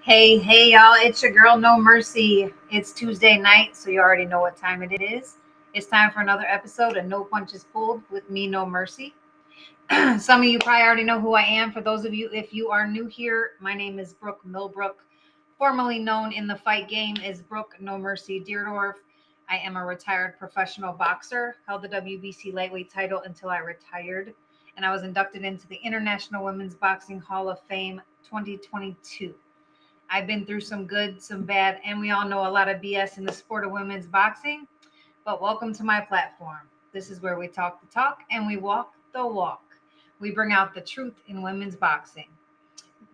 Hey, y'all, it's your girl, No Mercy. It's Tuesday night, so you already know what time it is. It's time for another episode of No Punches Pulled with me, No Mercy. Some of you probably already know who I am. For those of you, if you are new here, my name is Brooke Millbrook, formerly known in the fight game as Brooke No Mercy Dierdorff. I am a retired professional boxer, held the WBC lightweight title until I retired, and I was inducted into the International Women's Boxing Hall of Fame 2022. I've been through some good, some bad, and we all know a lot of BS in the sport of women's boxing. But welcome to my platform. This is where we talk the talk and we walk the walk. We bring out the truth in women's boxing.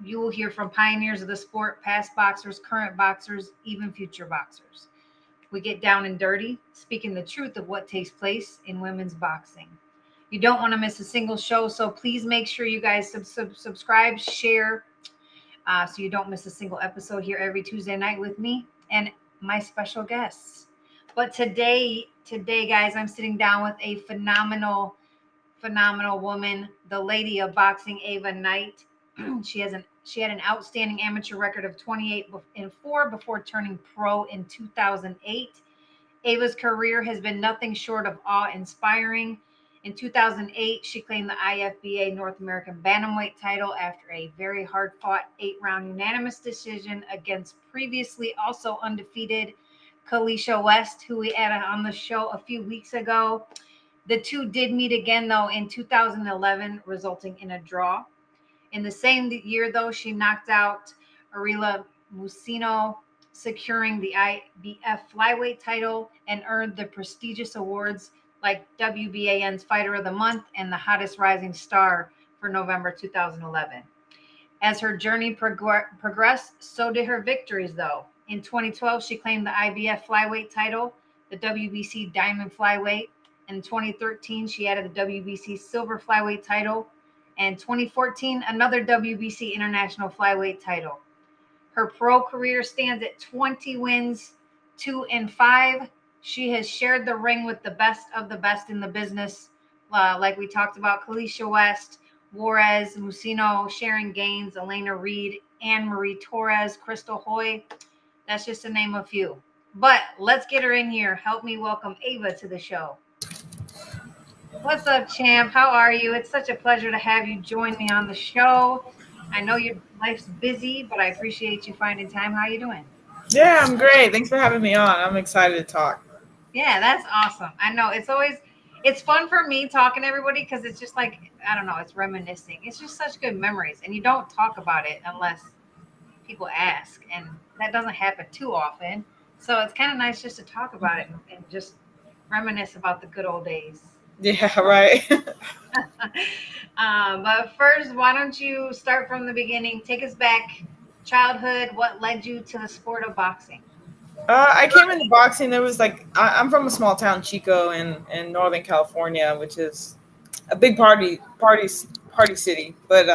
You will hear from pioneers of the sport, past boxers, current boxers, even future boxers. We get down and dirty, speaking the truth of what takes place in women's boxing. You don't want to miss a single show, so please make sure you guys subscribe, share, so you don't miss a single episode here every Tuesday night with me and my special guests. But today, guys, I'm sitting down with a phenomenal woman, the lady of boxing, Ava Knight. She had an outstanding amateur record of 28-4 before turning pro in 2008. Ava's career has been nothing short of awe-inspiring. In 2008, she claimed the IFBA North American Bantamweight title after a very hard-fought 8-round unanimous decision against previously also undefeated Kaliesha West, who we had on the show a few weeks ago. The two did meet again, though, in 2011, resulting in a draw. In the same year, though, she knocked out Arely Mucino, securing the IBF Flyweight title and earned the prestigious awards like WBAN's Fighter of the Month and the Hottest Rising Star for November 2011. As her journey progressed, so did her victories, though. In 2012, she claimed the IBF Flyweight title, the WBC Diamond Flyweight. In 2013, she added the WBC Silver Flyweight title. And 2014, another WBC International Flyweight title. Her pro career stands at 20 wins, 2-5. She has shared the ring with the best of the best in the business, like we talked about, Kaliesha West, Juarez, Mucino, Sharon Gaines, Elena Reed, Anne-Marie Torres, Crystal Hoy. That's just to name a few. But let's get her in here. Help me welcome Ava to the show. What's up, champ? How are you? It's such a pleasure to have you join me on the show. I know your life's busy, but I appreciate you finding time. How are you doing? Yeah, I'm great. Thanks for having me on. I'm excited to talk. Yeah, that's awesome. I know it's fun for me talking to everybody because it's just like, I don't know, it's reminiscing. It's just such good memories. And you don't talk about it unless people ask. And that doesn't happen too often. So it's kind of nice just to talk about it and just reminisce about the good old days. Yeah, right. But first, why don't you start from the beginning? Take us back, childhood. What led you to the sport of boxing? I came into boxing. There was I'm from a small town, Chico, in Northern California, which is a big party city. But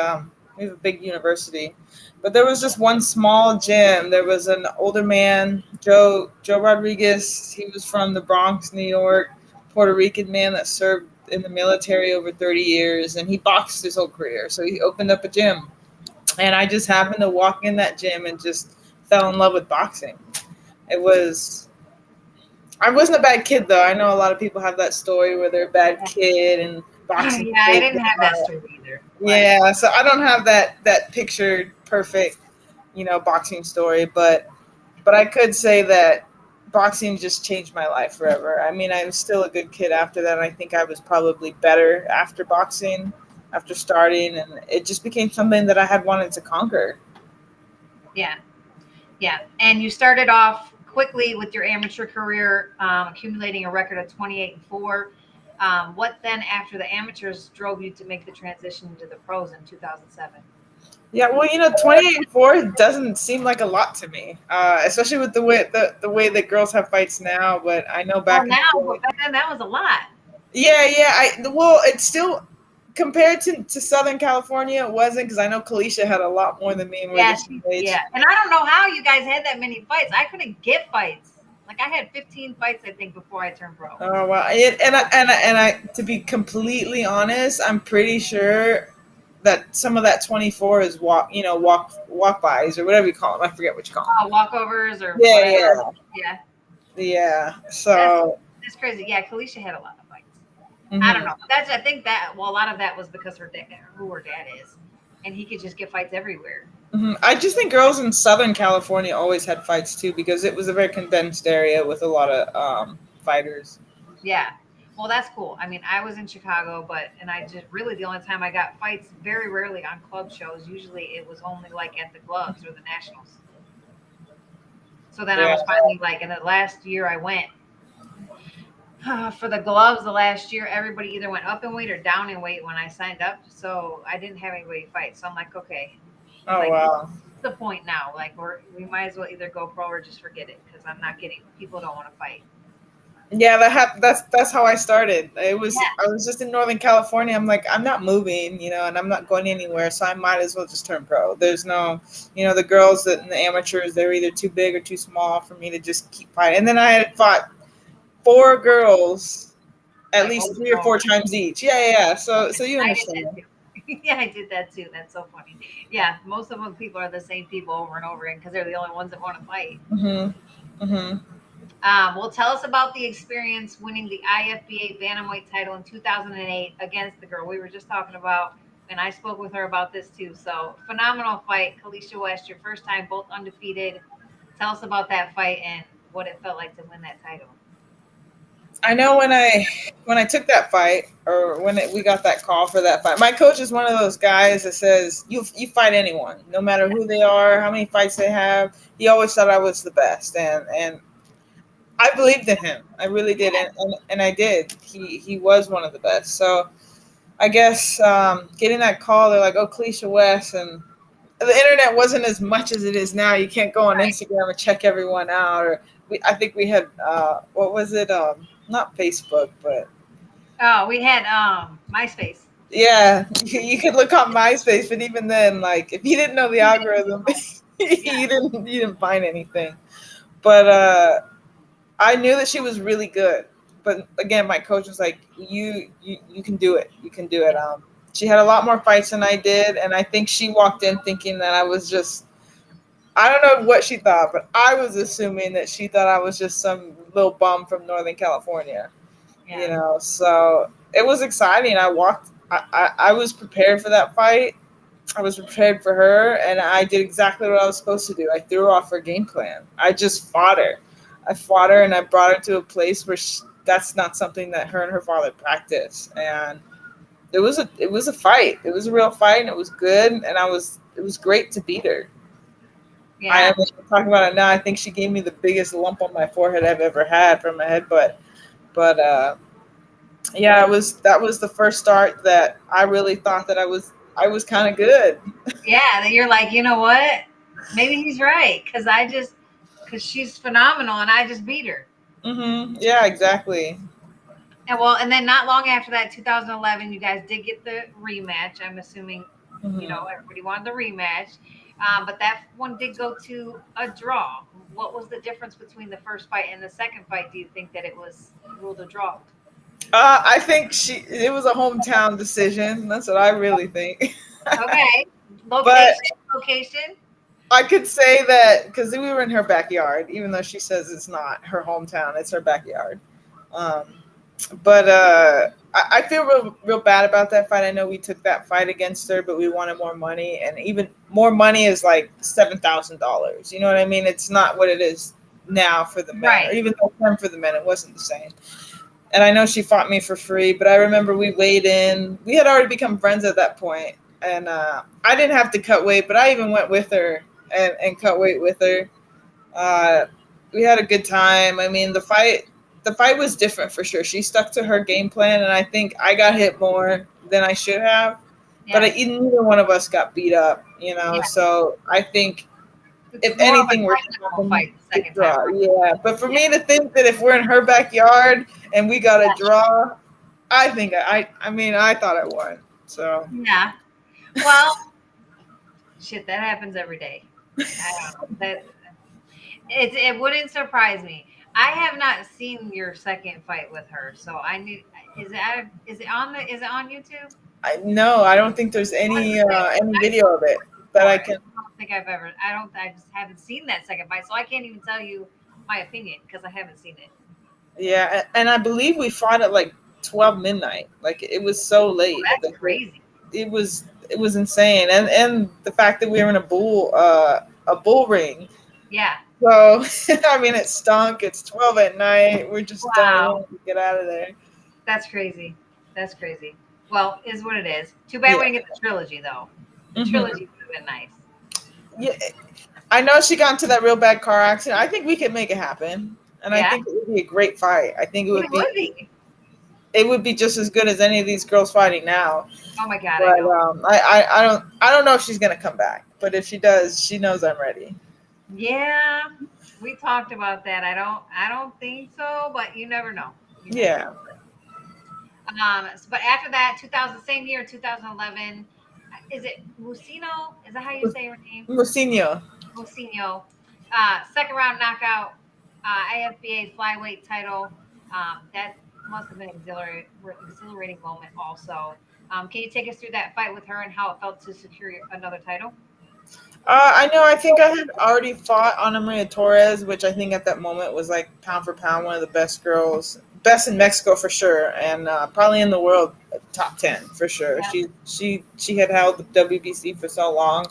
we have a big university. But there was just one small gym. There was an older man, Joe Rodriguez. He was from the Bronx, New York, Puerto Rican man that served in the military over 30 years, and he boxed his whole career. So he opened up a gym, and I just happened to walk in that gym and just fell in love with boxing. I wasn't a bad kid, though. I know a lot of people have that story where they're a bad kid and boxing. Yeah, I didn't have that story either. Yeah, so I don't have that pictured perfect, boxing story, but I could say that boxing just changed my life forever. I mean, I was still a good kid after that. And I think I was probably better after boxing, after starting, and it just became something that I had wanted to conquer. Yeah. And you started off quickly with your amateur career, accumulating a record of 28-4. What then, after the amateurs, drove you to make the transition to the pros in 2007? Yeah, well, 28-4 doesn't seem like a lot to me, especially with the way that girls have fights now. But I know back but back then that was a lot. Yeah. It's still compared to Southern California, it wasn't, because I know Kaliesha had a lot more than me. Yeah, and I don't know how you guys had that many fights. I couldn't get fights. Like I had 15 fights, I think, before I turned pro. Oh wow! And I, to be completely honest, I'm pretty sure that some of that 24 is walk bys or whatever you call them. I forget what you call them. Walkovers or Yeah, whatever. yeah. So that's crazy. Yeah, Kaliesha had a lot of fights. mm-hmm. I don't know. I think that a lot of that was because her dad is, and he could just get fights everywhere. Mm-hmm. I just think girls in Southern California always had fights too because it was a very condensed area with a lot of fighters. Yeah. Well, that's cool. I mean, I was in Chicago, and I just really the only time I got fights very rarely on club shows. Usually it was only like at the Gloves or the Nationals. So then I was finally like, in the last year I went for the Gloves the last year, everybody either went up in weight or down in weight when I signed up. So I didn't have anybody fight. So I'm like, okay. Oh, like, wow. What's the point now? Like we might as well either go pro or just forget it because I'm not getting people don't want to fight. Yeah, that's how I started. I was just in Northern California. I'm like, I'm not moving, and I'm not going anywhere, so I might as well just turn pro. There's no, the girls and the amateurs, they're either too big or too small for me to just keep fighting. And then I had fought 4 girls at least 3 or 4 times each. Yeah. So you understand. Yeah, I did that too. That's so funny. Yeah, most of them people are the same people over and over again because they're the only ones that want to fight. Well, tell us about the experience winning the IFBA Bantamweight title in 2008 against the girl we were just talking about, and I spoke with her about this too. So, phenomenal fight, Kaliesha West, your first time, both undefeated. Tell us about that fight and what it felt like to win that title. I know when I took that fight, or when we got that call for that fight, my coach is one of those guys that says you fight anyone, no matter who they are, how many fights they have. He always thought I was the best, and I believed in him. I really did, and I did. He was one of the best. So I guess getting that call, they're like, "Oh, Kaliesha West," and the internet wasn't as much as it is now. You can't go on Instagram and check everyone out. Or I think we had what was it? Not Facebook, but we had MySpace. Yeah, you could look on MySpace, but even then, like if you didn't know the algorithm, you didn't find anything. But I knew that she was really good. But again, my coach was like, "You can do it. You can do it." She had a lot more fights than I did, and I think she walked in thinking that I was just. I don't know what she thought, but I was assuming that she thought I was just some little bum from Northern California. Yeah. So it was exciting. I was prepared for that fight. I was prepared for her, and I did exactly what I was supposed to do. I threw off her game plan. I just fought her. I fought her, and I brought her to a place where that's not something that her and her father practice. And it was a fight. It was a real fight, and it was good. And it was great to beat her. Yeah. I am talking about it now. I think she gave me the biggest lump on my forehead I've ever had from a headbutt. But yeah, that was the first start that I really thought that I was kind of good. Yeah, that you're like, you know what? Maybe he's right because she's phenomenal and I just beat her. Mm-hmm. Yeah, exactly. And then not long after that, 2011, you guys did get the rematch. I'm assuming, everybody wanted the rematch. But that one did go to a draw. What was the difference between the first fight and the second fight? Do you think that it was ruled a draw? I think it was a hometown decision. That's what I really think. Okay. Location? I could say that because we were in her backyard, even though she says it's not her hometown, it's her backyard. But I feel real bad about that fight. I know we took that fight against her, but we wanted more money, and even more money is like $7,000. You know what I mean? It's not what it is now for the men, right. Or even though for the men, it wasn't the same. And I know she fought me for free, but I remember we weighed in. We had already become friends at that point, and I didn't have to cut weight, but I even went with her and cut weight with her. We had a good time. I mean, the fight was different for sure. She stuck to her game plan, and I think I got hit more than I should have. Yeah. But neither one of us got beat up, Yeah. So I think if anything, we're fight the second draw. Time. Yeah, but for me to think that if we're in her backyard and we got a draw, I think I thought I won. So yeah. Well, shit, that happens every day. I don't know. It wouldn't surprise me. I have not seen your second fight with her, so I knew. Is it on YouTube? I don't think there's any video of it that I can. I don't think I've ever. I just haven't seen that second fight, so I can't even tell you my opinion because I haven't seen it. Yeah, and I believe we fought at like 12 midnight. Like it was so late. That's crazy. It was insane, and the fact that we were in a bull ring. Yeah. So I mean, it stunk. It's 12 at night. We're just done. We get out of there. That's crazy. That's crazy. Well, is what it is. Too bad we didn't get the trilogy though. The trilogy would have been nice. Yeah, I know she got into that real bad car accident. I think we could make it happen, and I think it would be a great fight. I think it would be. It would be just as good as any of these girls fighting now. Oh my god! But I don't know if she's gonna come back. But if she does, she knows I'm ready. Yeah, we talked about that. I don't think so, but you never know. Yeah. But after that, 2000, 2011, is it Mucino? Is that how you say her name? Mucino. Second round knockout, IFBA Flyweight title. That must have been an exhilarating moment also. Can you take us through that fight with her and how it felt to secure another title? I know. I think I had already fought Ana Maria Torres, which I think at that moment was like pound for pound one of the best girls, best in Mexico for sure, and probably in the world top 10 for sure. Yeah. She had held the WBC for so long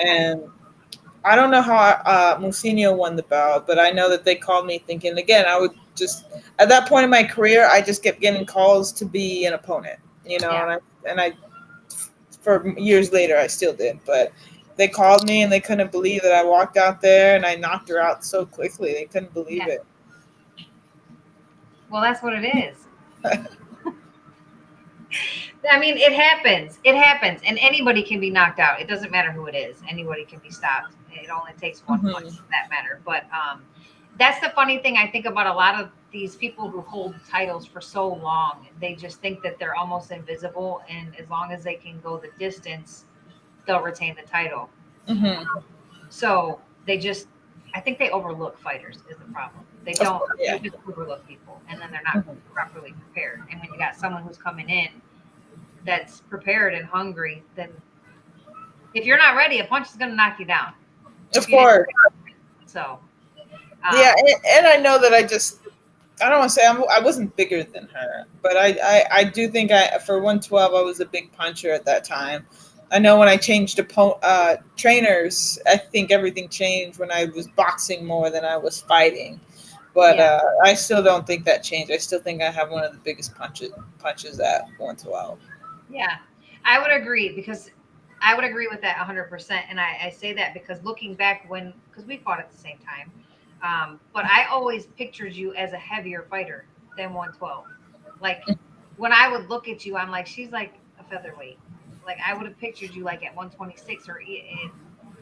and I don't know how Mucino won the bout, but I know that they called me thinking again. I would just at that point in my career, I just kept getting calls to be an opponent, and I for years later I still did, but. They called me and they couldn't believe that I walked out there and I knocked her out so quickly. They couldn't believe it. Well, that's what it is. I mean, it happens. It happens. And anybody can be knocked out. It doesn't matter who it is. Anybody can be stopped. It only takes one punch for that matter. But that's the funny thing I think about a lot of these people who hold titles for so long. They just think that they're almost invisible. And as long as they can go the distance, they'll retain the title. So I think they overlook fighters is the problem. They don't. They just overlook people, and then they're not properly prepared. And when you got someone who's coming in that's prepared and hungry, then if you're not ready, a punch is going to knock you down. Of course. So. And I know that I don't want to say I wasn't bigger than her, but I do think for 112 I was a big puncher at that time. I know when I changed trainers, I think everything changed when I was boxing more than I was fighting. But I still don't think that changed. I still think I have one of the biggest punches at 112. Yeah, I would agree because I would agree with that 100%. And I say that because looking back because we fought at the same time, but I always pictured you as a heavier fighter than 112. Like when I would look at you, I'm like, she's like a featherweight. Like I would have pictured you like at 126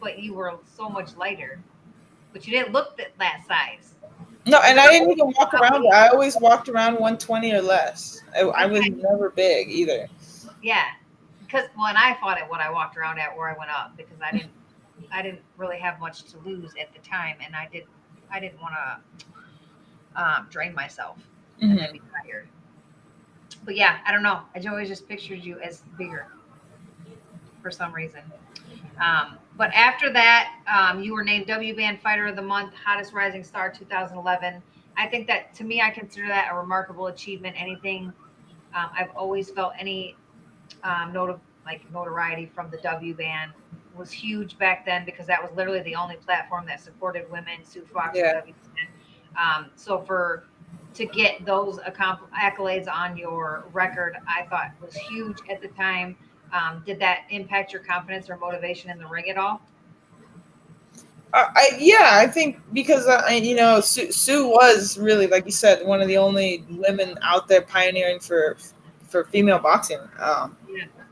but you were so much lighter. But you didn't look that size. No, and I didn't even walk around. I always walked around 120 or less. I was never big either. Yeah, because when I fought it, what I walked around at where I went up because I didn't really have much to lose at the time, and I didn't want to drain myself and then be tired. But yeah, I don't know. I always just pictured you as bigger. For some reason. But after that, you were named WBAN Fighter of the Month, Hottest Rising Star 2011. I think that, to me, I consider that a remarkable achievement. Anything, I've always felt any notoriety from the WBAN was huge back then because that was literally the only platform that supported women, Sue Fox, WBAN. So to get those accolades on your record, I thought was huge at the time. Did that impact your confidence or motivation in the ring at all? I think because Sue was really, like you said, one of the only women out there pioneering for female boxing.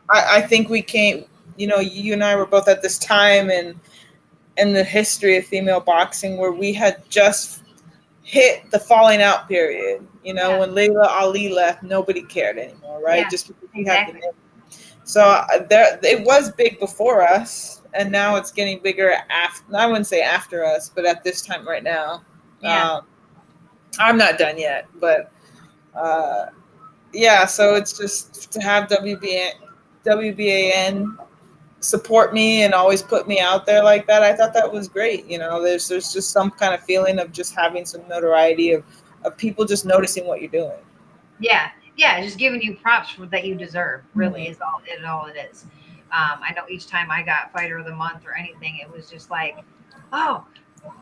I think we came. You and I were both at this time in the history of female boxing where we had just hit the falling out period. When Layla Ali left, nobody cared anymore, right? Just because we had the name. So it was big before us, and now it's getting bigger after. I wouldn't say after us, but at this time right now. I'm not done yet, but so it's just to have WBAN WBAN support me and always put me out there like that. I thought that was great. There's just some kind of feeling of just having some notoriety of people just noticing what you're doing. Yeah, just giving you props that you deserve. Really, is all it is. I know each time I got Fighter of the Month or anything, it was just like, oh,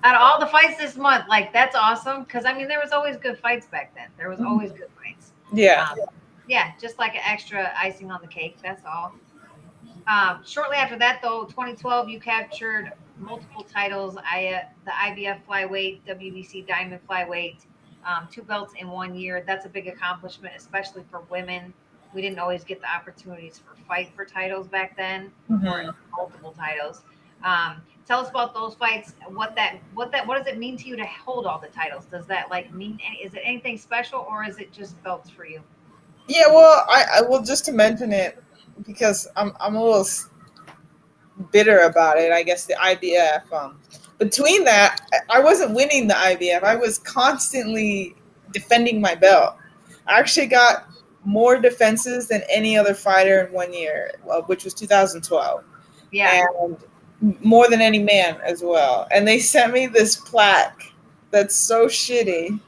out of all the fights this month, like that's awesome. Because I mean, there was always good fights back then. There was always good fights. Yeah. Yeah, just like an extra icing on the cake. That's all. Shortly after that, though, 2012, you captured multiple titles. The IBF Flyweight, WBC Diamond Flyweight, 2 belts in 1 year. That's a big accomplishment, especially for women. We didn't always get the opportunities for fight for titles back then, or multiple titles. Tell us about those fights. What does it mean to you to hold all the titles? Does that mean? Is it anything special, or is it just belts for you? Yeah, well, I will, just to mention it, because I'm a little bitter about it. I guess the IBF. Between that, I wasn't winning the IBF. I was constantly defending my belt. I actually got more defenses than any other fighter in 1 year, which was 2012. Yeah. And more than any man as well. And they sent me this plaque that's so shitty.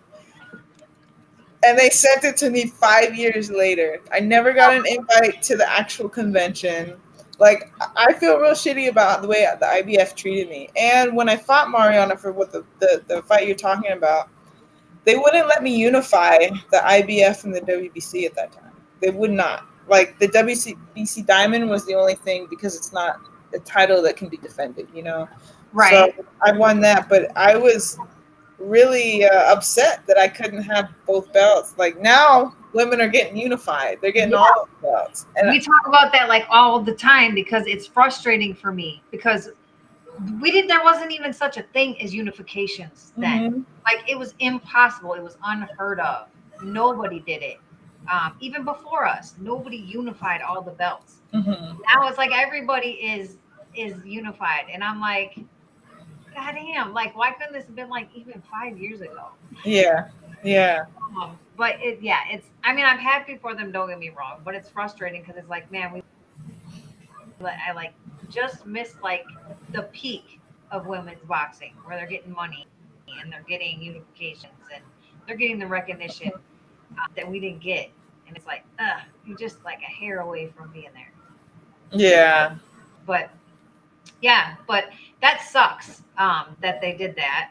And they sent it to me 5 years later. I never got an invite to the actual convention. Like, I feel real shitty about the way the IBF treated me. And when I fought Mariana for what the fight you're talking about, they wouldn't let me unify the IBF and the WBC at that time. They would not. Like, the WBC Diamond was the only thing, because it's not a title that can be defended, Right. So I won that, but I was really upset that I couldn't have both belts. Like, now women are getting unified. They're getting all the belts. And we talk about that all the time, because it's frustrating for me, because there wasn't even such a thing as unifications then. Like, it was impossible. It was unheard of. Nobody did it. Even before us, nobody unified all the belts. Now it's like everybody is unified, and I'm like, God damn, why couldn't this have been even 5 years ago? Yeah. But it's, I mean, I'm happy for them, don't get me wrong, but it's frustrating, because it's like, man, I just missed the peak of women's boxing, where they're getting money and they're getting unifications and they're getting the recognition that we didn't get. And it's like, you're just a hair away from being there. Yeah. But that sucks that they did that.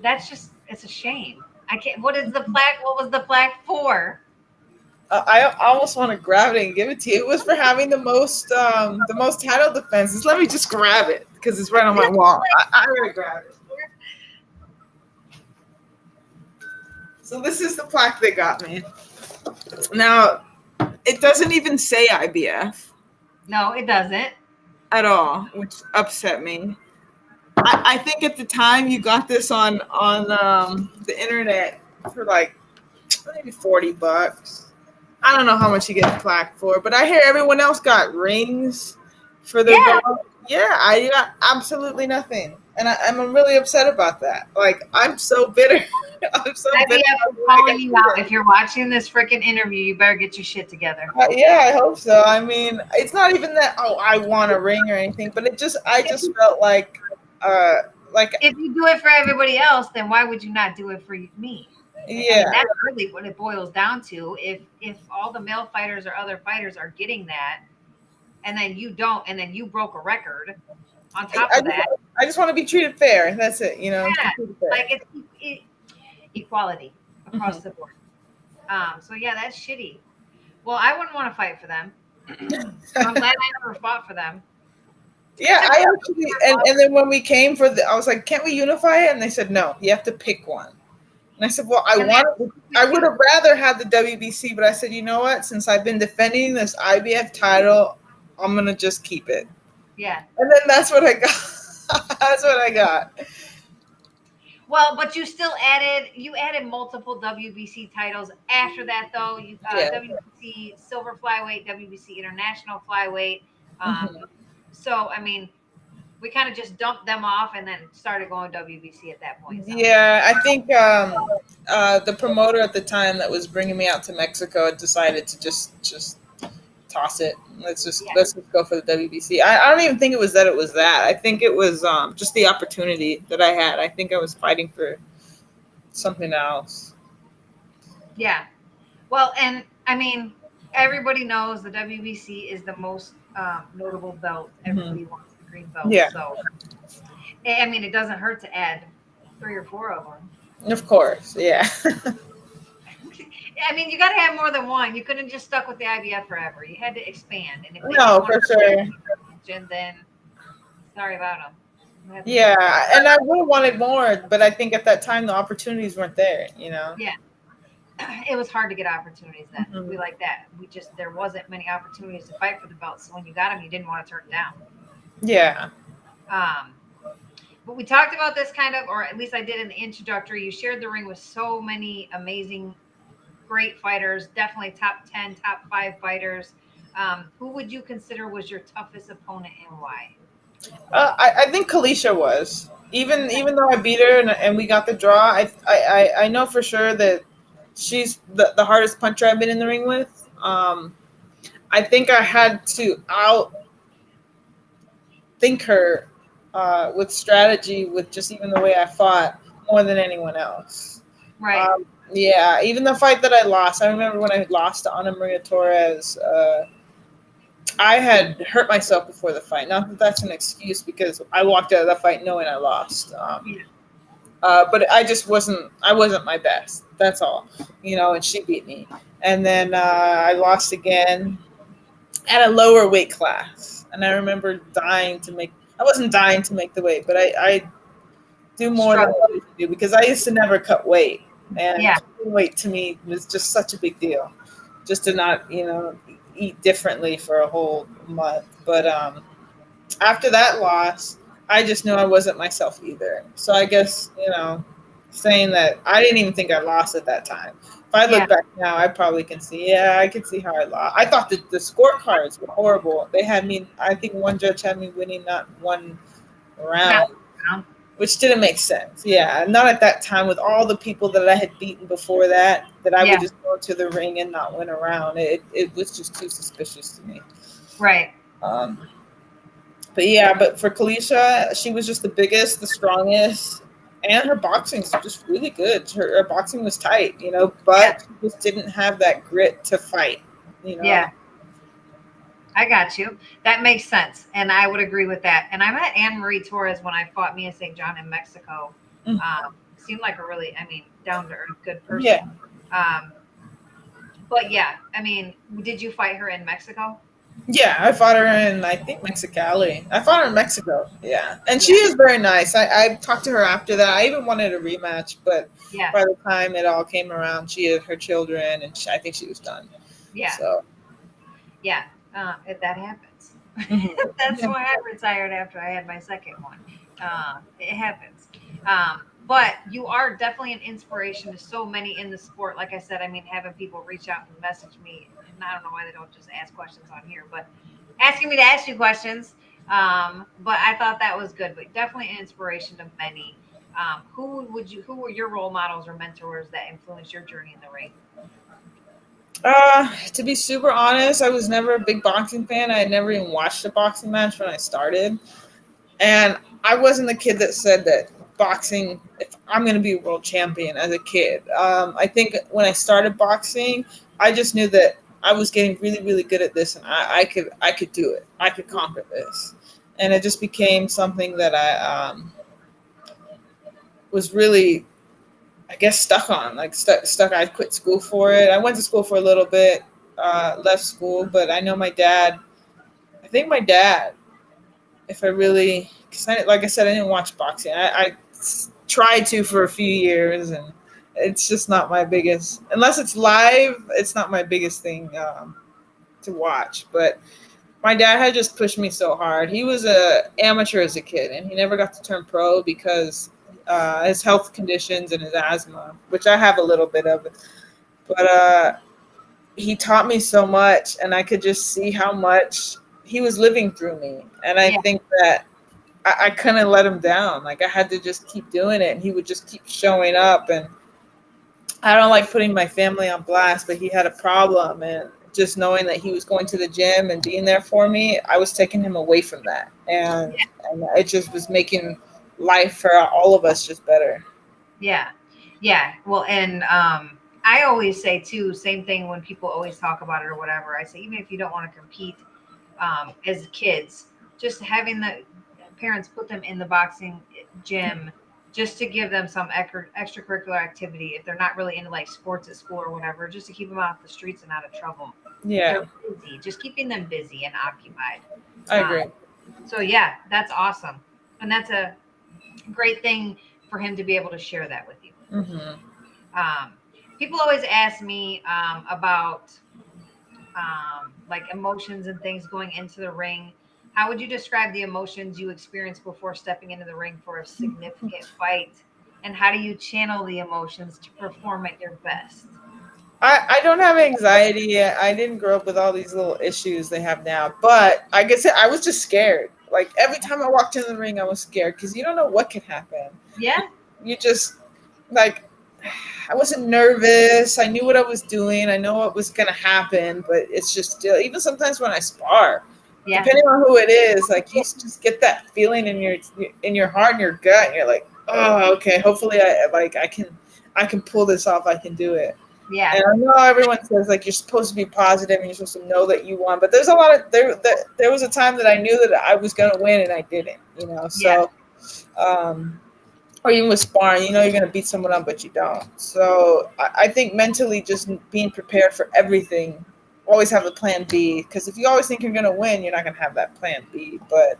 That's just, it's a shame. I can't. What is the plaque? What was the plaque for? I almost want to grab it and give it to you. It was for having the most title defenses. Let me just grab it, because it's right on my wall. I'm gonna grab it. So this is the plaque they got me. Now, it doesn't even say IBF. No, it doesn't at all, which upset me. I think at the time you got this on the internet for maybe $40. I don't know how much you get a plaque for, but I hear everyone else got rings for their dog. Yeah, I got absolutely nothing, and I'm really upset about that. I'm so bitter. I'm so bitter. I'm calling you out. If you're watching this freaking interview, you better get your shit together. Yeah, I hope so. I mean, it's not even that. Oh, I want a ring or anything, but I just felt like if you do it for everybody else, then why would you not do it for me? Yeah, and that's really what it boils down to. If all the male fighters or other fighters are getting that, and then you don't, and then you broke a record on top of that. I just want to be treated fair. That's it, Yeah, it's equality across the board. So yeah, that's shitty. Well, I wouldn't want to fight for them. I'm glad I never fought for them. Yeah, I actually, and then when we came I was like, can't we unify it? And they said, no, you have to pick one. And I said, well, I would have rather had the WBC, but I said, you know what? Since I've been defending this IBF title, I'm going to just keep it. Yeah. And then that's what I got. That's what I got. Well, but you still added multiple WBC titles after that, though. You WBC Silver Flyweight, WBC International Flyweight. So, I mean, we kind of just dumped them off and then started going WBC at that point. So. Yeah, I think the promoter at the time that was bringing me out to Mexico decided to just toss it. Let's just go for the WBC. I don't even think it was that. I think it was just the opportunity that I had. I think I was fighting for something else. Yeah. Well, and I mean, everybody knows the WBC is the most notable belt. Everybody wants the green belt. Yeah. So, I mean, it doesn't hurt to add 3 or 4 of them. Of course. Yeah. I mean, you got to have more than one. You couldn't just stuck with the IBF forever. You had to expand. And if No, for sure. Then sorry about them. Yeah, and I would have wanted more, but I think at that time the opportunities weren't there, you know? Yeah. It was hard to get opportunities then. We like that. There wasn't many opportunities to fight for the belt. So when you got them, you didn't want to turn it down. Yeah. But we talked about this kind of, or at least I did in the introductory. You shared the ring with so many amazing, great fighters, definitely top 10, top 5 fighters. Who would you consider was your toughest opponent and why? I think Kaliesha was. Even though I beat her and we got the draw, I know for sure that she's the hardest puncher I've been in the ring with. I think I had to outthink her with strategy, with just even the way I fought more than anyone else. Right. Yeah, even the fight that I lost. I remember when I lost to Ana Maria Torres. I had hurt myself before the fight. Not that that's an excuse, because I walked out of that fight knowing I lost. But I just wasn't my best. That's all, you know, and she beat me. And then I lost again at a lower weight class. And I remember I wasn't dying to make the weight, but I do more than I used to do, because I used to never cut weight. And cutting weight to me was just such a big deal, just to not, you know, eat differently for a whole month. But after that loss, I just knew I wasn't myself either. So I guess, you know, saying that I didn't even think I lost at that time. If I look back now, I probably can see, I can see how I lost. I thought that the scorecards were horrible. They had me, I think one judge had me winning not one round, which didn't make sense. Yeah, not at that time with all the people that I had beaten before that I would just go to the ring and not win a round. It was just too suspicious to me. Right. But for Kaliesha, she was just the biggest, the strongest, and her boxing's just really good. Her boxing was tight, you know, but she just didn't have that grit to fight, you know. Yeah. I got you. That makes sense. And I would agree with that. And I met Ana Maria Torres when I fought Mia St. John in Mexico. Seemed like a really, down-to-earth, good person. Yeah. But yeah, did you fight her in Mexico? Yeah, I fought her in, I think, Mexicali. I fought her in Mexico, yeah. And she is very nice. I talked to her after that. I even wanted a rematch, but by the time it all came around, she had her children, and I think she was done. Yeah. So. Yeah. That happens. That's why I retired after I had my second one. It happens. But you are definitely an inspiration to so many in the sport. Like I said, having people reach out and message me, and I don't know why they don't just ask questions on here, but asking me to ask you questions. But I thought that was good, but definitely an inspiration to many. Who were your role models or mentors that influenced your journey in the ring? To be super honest, I was never a big boxing fan. I had never even watched a boxing match when I started. And I wasn't the kid that said that boxing, if I'm going to be a world champion as a kid. I think when I started boxing, I just knew that I was getting really, really good at this, and I could do it. I could conquer this. And it just became something that I was really, I guess, stuck on, stuck. I quit school for it. I went to school for a little bit, left school, but I know my dad, if I really, because like I said, I didn't watch boxing. I tried to for a few years, and it's just not my biggest, unless it's live, it's not my biggest thing to watch. But my dad had just pushed me so hard. He was an amateur as a kid, and he never got to turn pro because his health conditions and his asthma, which I have a little bit of. But he taught me so much, and I could just see how much he was living through me. And I think that I couldn't let him down. Like, I had to just keep doing it, and he would just keep showing up. And I don't like putting my family on blast, but he had a problem, and just knowing that he was going to the gym and being there for me, I was taking him away from that. And it just was making life for all of us just better. Yeah. Yeah. Well, and I always say too, same thing when people always talk about it or whatever. I say, even if you don't want to compete as kids, just having the parents put them in the boxing gym just to give them some extracurricular activity if they're not really into like sports at school or whatever, just to keep them off the streets and out of trouble. Yeah. They're busy, just keeping them busy and occupied. I agree. So yeah, that's awesome. And that's a great thing for him to be able to share that with you. People always ask me about like emotions and things going into the ring. How would you describe the emotions you experienced before stepping into the ring for a significant fight? And how do you channel the emotions to perform at your best? I don't have anxiety. I didn't grow up with all these little issues they have now. But like I said, I was just scared. Like every time I walked in the ring, I was scared because you don't know what could happen. Yeah. You just like, I wasn't nervous. I knew what I was doing. I know what was going to happen. But it's just still, even sometimes when I spar, depending on who it is, like you just get that feeling in your heart and your gut. And you're like, oh, okay. Hopefully I can pull this off. I can do it. Yeah. And I know everyone says like you're supposed to be positive and you're supposed to know that you won, but there's a lot of there was a time that I knew that I was gonna win and I didn't, you know. So or even with sparring, you know you're gonna beat someone up, but you don't. So I think mentally just being prepared for everything, always have a plan B, because if you always think you're gonna win, you're not gonna have that plan B. But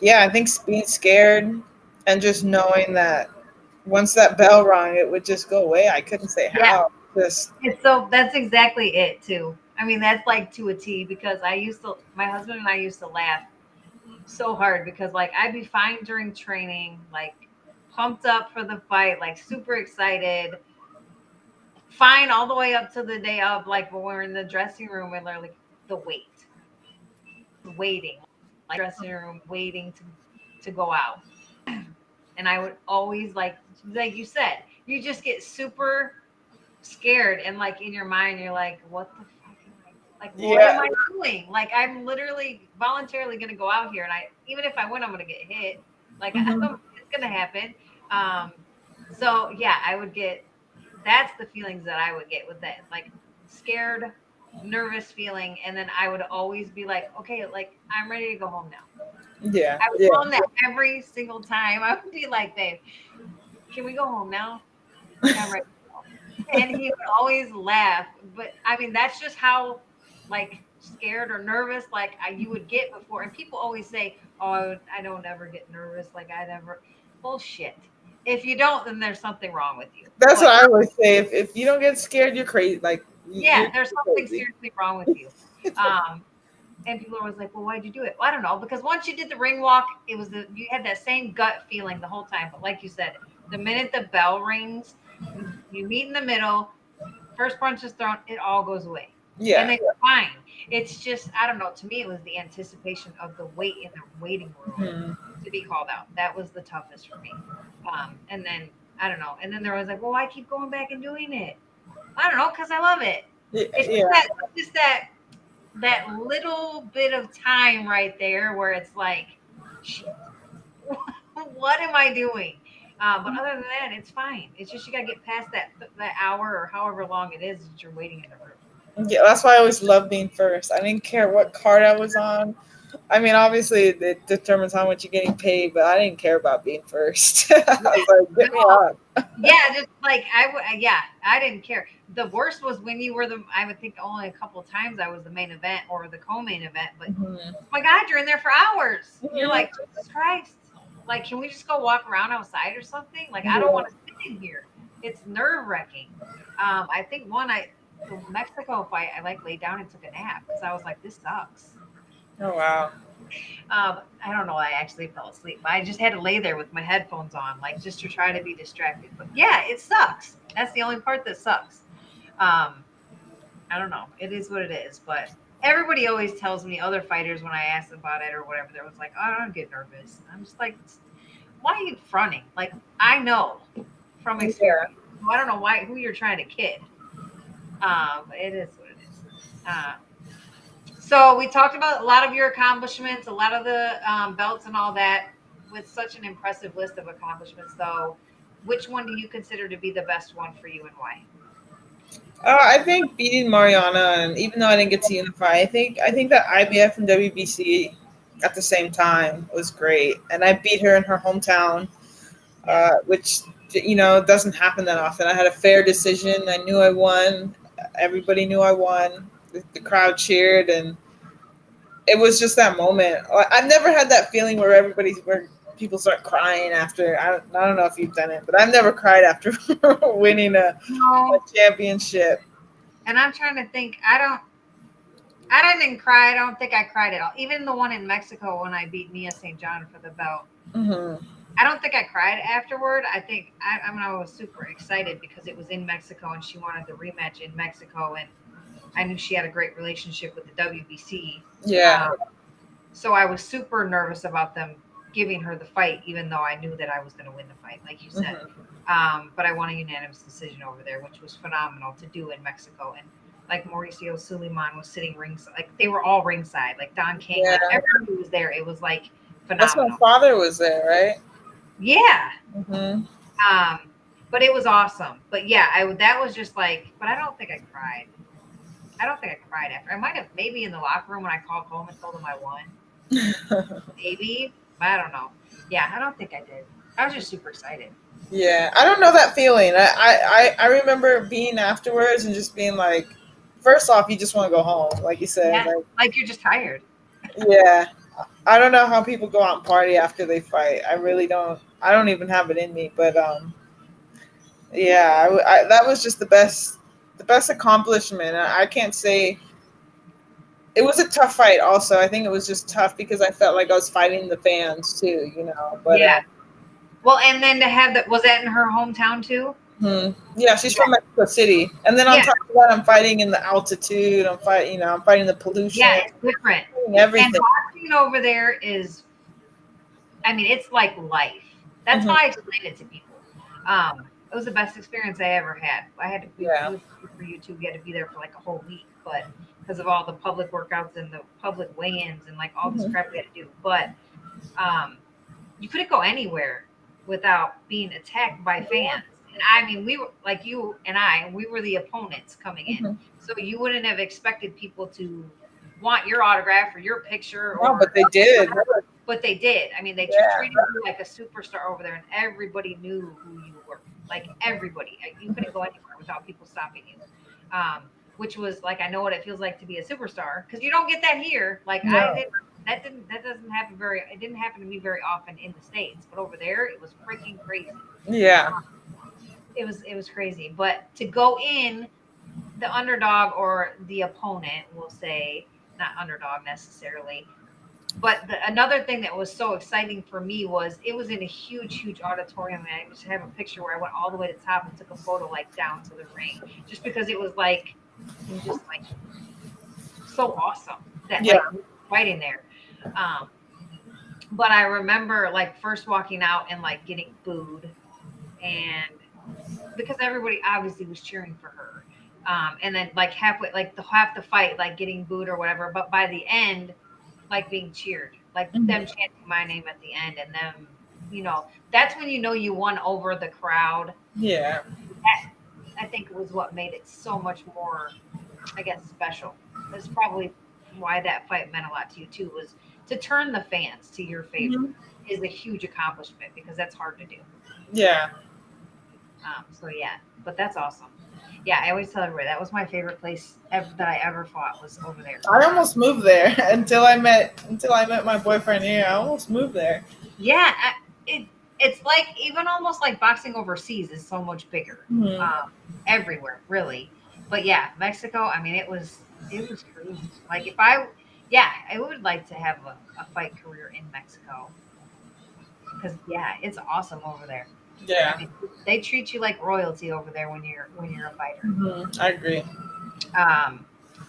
yeah, I think being scared and just knowing that once that bell rung, it would just go away. I couldn't say how. It's so that's exactly it too. I mean, that's like to a T, because my husband and I used to laugh so hard because like I'd be fine during training, like pumped up for the fight, like super excited, fine all the way up to the day of, like when we're in the dressing room and they're like the waiting, like dressing room waiting to go out. And I would always like you said, you just get super scared, and like in your mind you're like, what the fuck what am I doing? Like I'm literally voluntarily going to go out here, and even if I win, I'm going to get hit, like it's going to happen. So yeah, that's the feelings that I would get with that, like scared, nervous feeling. And then I would always be like, okay, like I'm ready to go home now. I would tell him that every single time. I would be like, babe, can we go home now? I'm ready. And he would always laugh. But I mean, that's just how like scared or nervous like you would get before. And people always say, oh, I don't ever get nervous. Like I never. Bullshit. If you don't, then there's something wrong with you. That's what I always say. If you don't get scared, you're crazy. Like there's something seriously wrong with you. And people are always like, well, why'd you do it? Well, I don't know. Because once you did the ring walk, you had that same gut feeling the whole time. But like you said, the minute the bell rings, you meet in the middle, first punch is thrown, it all goes away. Yeah. And then you're fine. It's just, I don't know. To me, it was the anticipation of the wait in the waiting room to be called out. That was the toughest for me. And then, I don't know. And then there was like, well, why keep going back and doing it? I don't know, because I love it. It's just that little bit of time right there where it's like, shit, what am I doing? But other than that, it's fine. It's just you got to get past that hour or however long it is that you're waiting in the room. Yeah, that's why I always loved being first. I didn't care what card I was on. I mean, obviously, it determines how much you're getting paid, but I didn't care about being first. I was like, get me on. Yeah, just like I didn't care. The worst was when you were I would think only a couple of times I was the main event or the co-main event, but oh my God, you're in there for hours. You're like, Jesus Christ. Like, can we just go walk around outside or something? Like, I don't want to sit in here. It's nerve-wracking. I think the Mexico fight, I like laid down and took a nap because I was like, this sucks. Oh, wow. I don't know. I actually fell asleep. I just had to lay there with my headphones on, like just to try to be distracted. But yeah, it sucks. That's the only part that sucks. I don't know. It is what it is. But everybody always tells me, other fighters, when I ask about it or whatever, they're always like, oh, I don't get nervous. I'm just like, why are you fronting? Like, I know from experience. I don't know who you're trying to kid. It is what it is. Uh, so we talked about a lot of your accomplishments, a lot of the belts and all that. With such an impressive list of accomplishments, though, which one do you consider to be the best one for you and why? I think beating Mariana, and even though I didn't get to unify, I think that IBF and WBC at the same time was great, and I beat her in her hometown, which doesn't happen that often. I had a fair decision. I knew I won. Everybody knew I won. The crowd cheered, and it was just that moment. I've never had that feeling where people start crying after. I don't know if you've done it, but I've never cried after winning a No, championship. and I'm trying to think. I didn't cry. I don't think I cried at all. Even the one in Mexico when I beat Nia St. John for the belt. Mm-hmm. I don't think I cried afterward. I was super excited because it was in Mexico and she wanted the rematch in Mexico, and I knew she had a great relationship with the WBC. Yeah. So I was super nervous about them giving her the fight, even though I knew that I was going to win the fight, like you said. But I won a unanimous decision over there, which was phenomenal to do in Mexico. And like Mauricio Suleiman was sitting ringside, like they were all ringside, like Don King, like everybody was there. It was like phenomenal. That's my father was there, right? Yeah. Mm-hmm. But it was awesome. But yeah, that was just like, but I don't think I cried. I don't think I cried after. I might have maybe in the locker room when I called home and told him I won. Maybe. I don't know. Yeah, I don't think I did. I was just super excited. Yeah, I don't know that feeling. I remember being afterwards and just being like, first off, you just want to go home, like you said. Yeah, like you're just tired. Yeah, I don't know how people go out and party after they fight. I really don't. I don't even have it in me. But yeah, that was just the best accomplishment. I can't say it was a tough fight. Also, I think it was just tough because I felt like I was fighting the fans too. But Yeah. Well, and then to have that, was that in her hometown too? yeah, she's from Mexico City, and then on top of that, I'm fighting in the altitude. I'm fighting the pollution. Yeah, it's different. Everything. And boxing over there is, I mean, it's like life. That's how I explain it to people. It was the best experience I ever had. I had to be for YouTube. You had to be there for like a whole week, but because of all the public workouts and the public weigh-ins and like all this crap we had to do. But you couldn't go anywhere without being attacked by fans. And I mean, we were like you and I, we were the opponents coming in. So you wouldn't have expected people to want your autograph or your picture. No, but they did. But they did. I mean, they just treated you like a superstar over there, and everybody knew who you were. Like everybody, you couldn't go anywhere without people stopping you. Which was like, I know what it feels like to be a superstar because you don't get that here. Like that doesn't happen it didn't happen to me very often in the States, but over there it was freaking crazy. Yeah. It was crazy. But to go in the underdog or the opponent, we'll say, not underdog necessarily. But another thing that was so exciting for me was it was in a huge auditorium, and I just have a picture where I went all the way to the top and took a photo like down to the ring, just because it was like just like so awesome that like fighting there. But I remember like first walking out and like getting booed, and because everybody obviously was cheering for her. And then like halfway, like half the fight, like getting booed or whatever. But by the end, like being cheered, like them chanting my name at the end, and them, that's when you won over the crowd. Yeah. That, I think, was what made it so much more, I guess, special. That's probably why that fight meant a lot to you too, was to turn the fans to your favor is a huge accomplishment because that's hard to do. Yeah. So yeah, but that's awesome. Yeah, I always tell everybody that was my favorite place that I ever fought was over there. I almost moved there until I met my boyfriend here. I almost moved there. Yeah, it's like even almost like boxing overseas is so much bigger everywhere, really. But yeah, Mexico. I mean, it was crazy. Like I would like to have a fight career in Mexico because it's awesome over there. Yeah, I mean, they treat you like royalty over there when you're a fighter. I agree.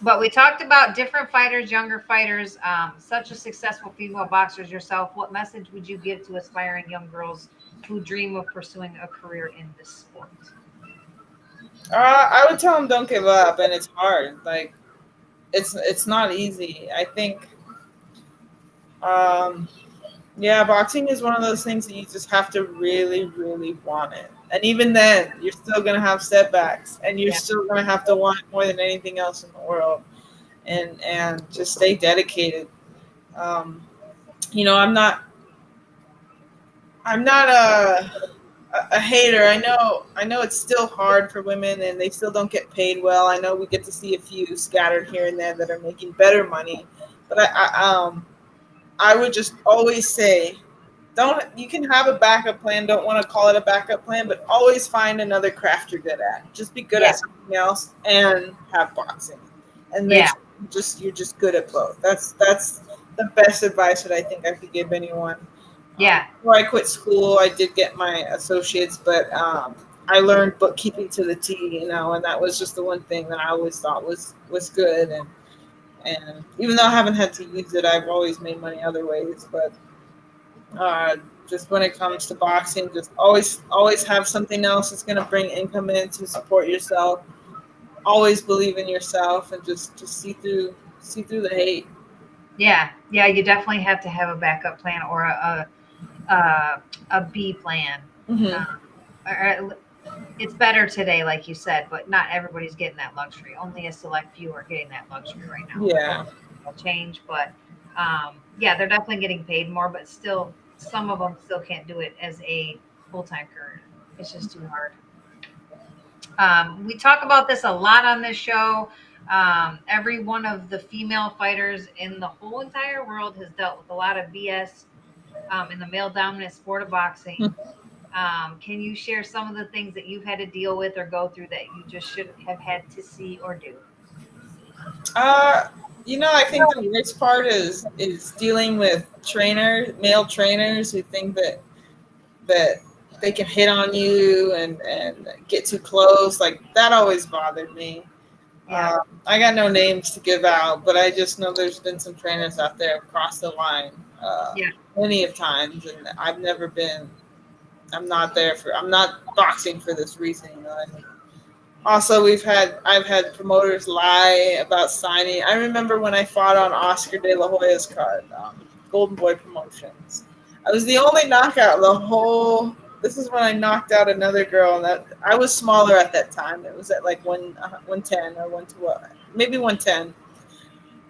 But we talked about different fighters, younger fighters, such a successful female boxer as yourself. What message would you give to aspiring young girls who dream of pursuing a career in this sport? I would tell them don't give up, and it's hard. Like it's not easy. I think, yeah, boxing is one of those things that you just have to really, really want it. And even then, you're still gonna have setbacks, and you're still gonna have to want it more than anything else in the world, and just stay dedicated. Um, I'm not a hater. I know it's still hard for women, and they still don't get paid well. I know we get to see a few scattered here and there that are making better money, but I would just always say, don't you can have a backup plan. Don't want to call it a backup plan, but always find another craft you're good at. Just be good at something else and have boxing, and make sure you're just good at both. That's the best advice that I think I could give anyone. Before I quit school, I did get my associates, but I learned bookkeeping to the T, and that was just the one thing that I always thought was good. And even though I haven't had to use it, I've always made money other ways. But just when it comes to boxing, just always have something else that's going to bring income in to support yourself. Always believe in yourself, and just see through the hate. Yeah, you definitely have to have a backup plan or a B plan. It's better today, like you said, but not everybody's getting that luxury. Only a select few are getting that luxury right now. Yeah, it'll change, but they're definitely getting paid more, but still, some of them still can't do it as a full-time career. It's just too hard. We talk about this a lot on this show. Every one of the female fighters in the whole entire world has dealt with a lot of BS in the male-dominant sport of boxing. Can you share some of the things that you've had to deal with or go through that you just shouldn't have had to see or do? I think the worst part is dealing with male trainers who think that they can hit on you and get too close. Like, that always bothered me. I got no names to give out, but I just know there's been some trainers out there across the line plenty of times, and I'm not boxing for this reason. Also, I've had promoters lie about signing. I remember when I fought on Oscar De La Hoya's card, Golden Boy Promotions. I was the only knockout the whole. This is when I knocked out another girl, and that I was smaller at that time. It was at like 110 or 112, maybe 110.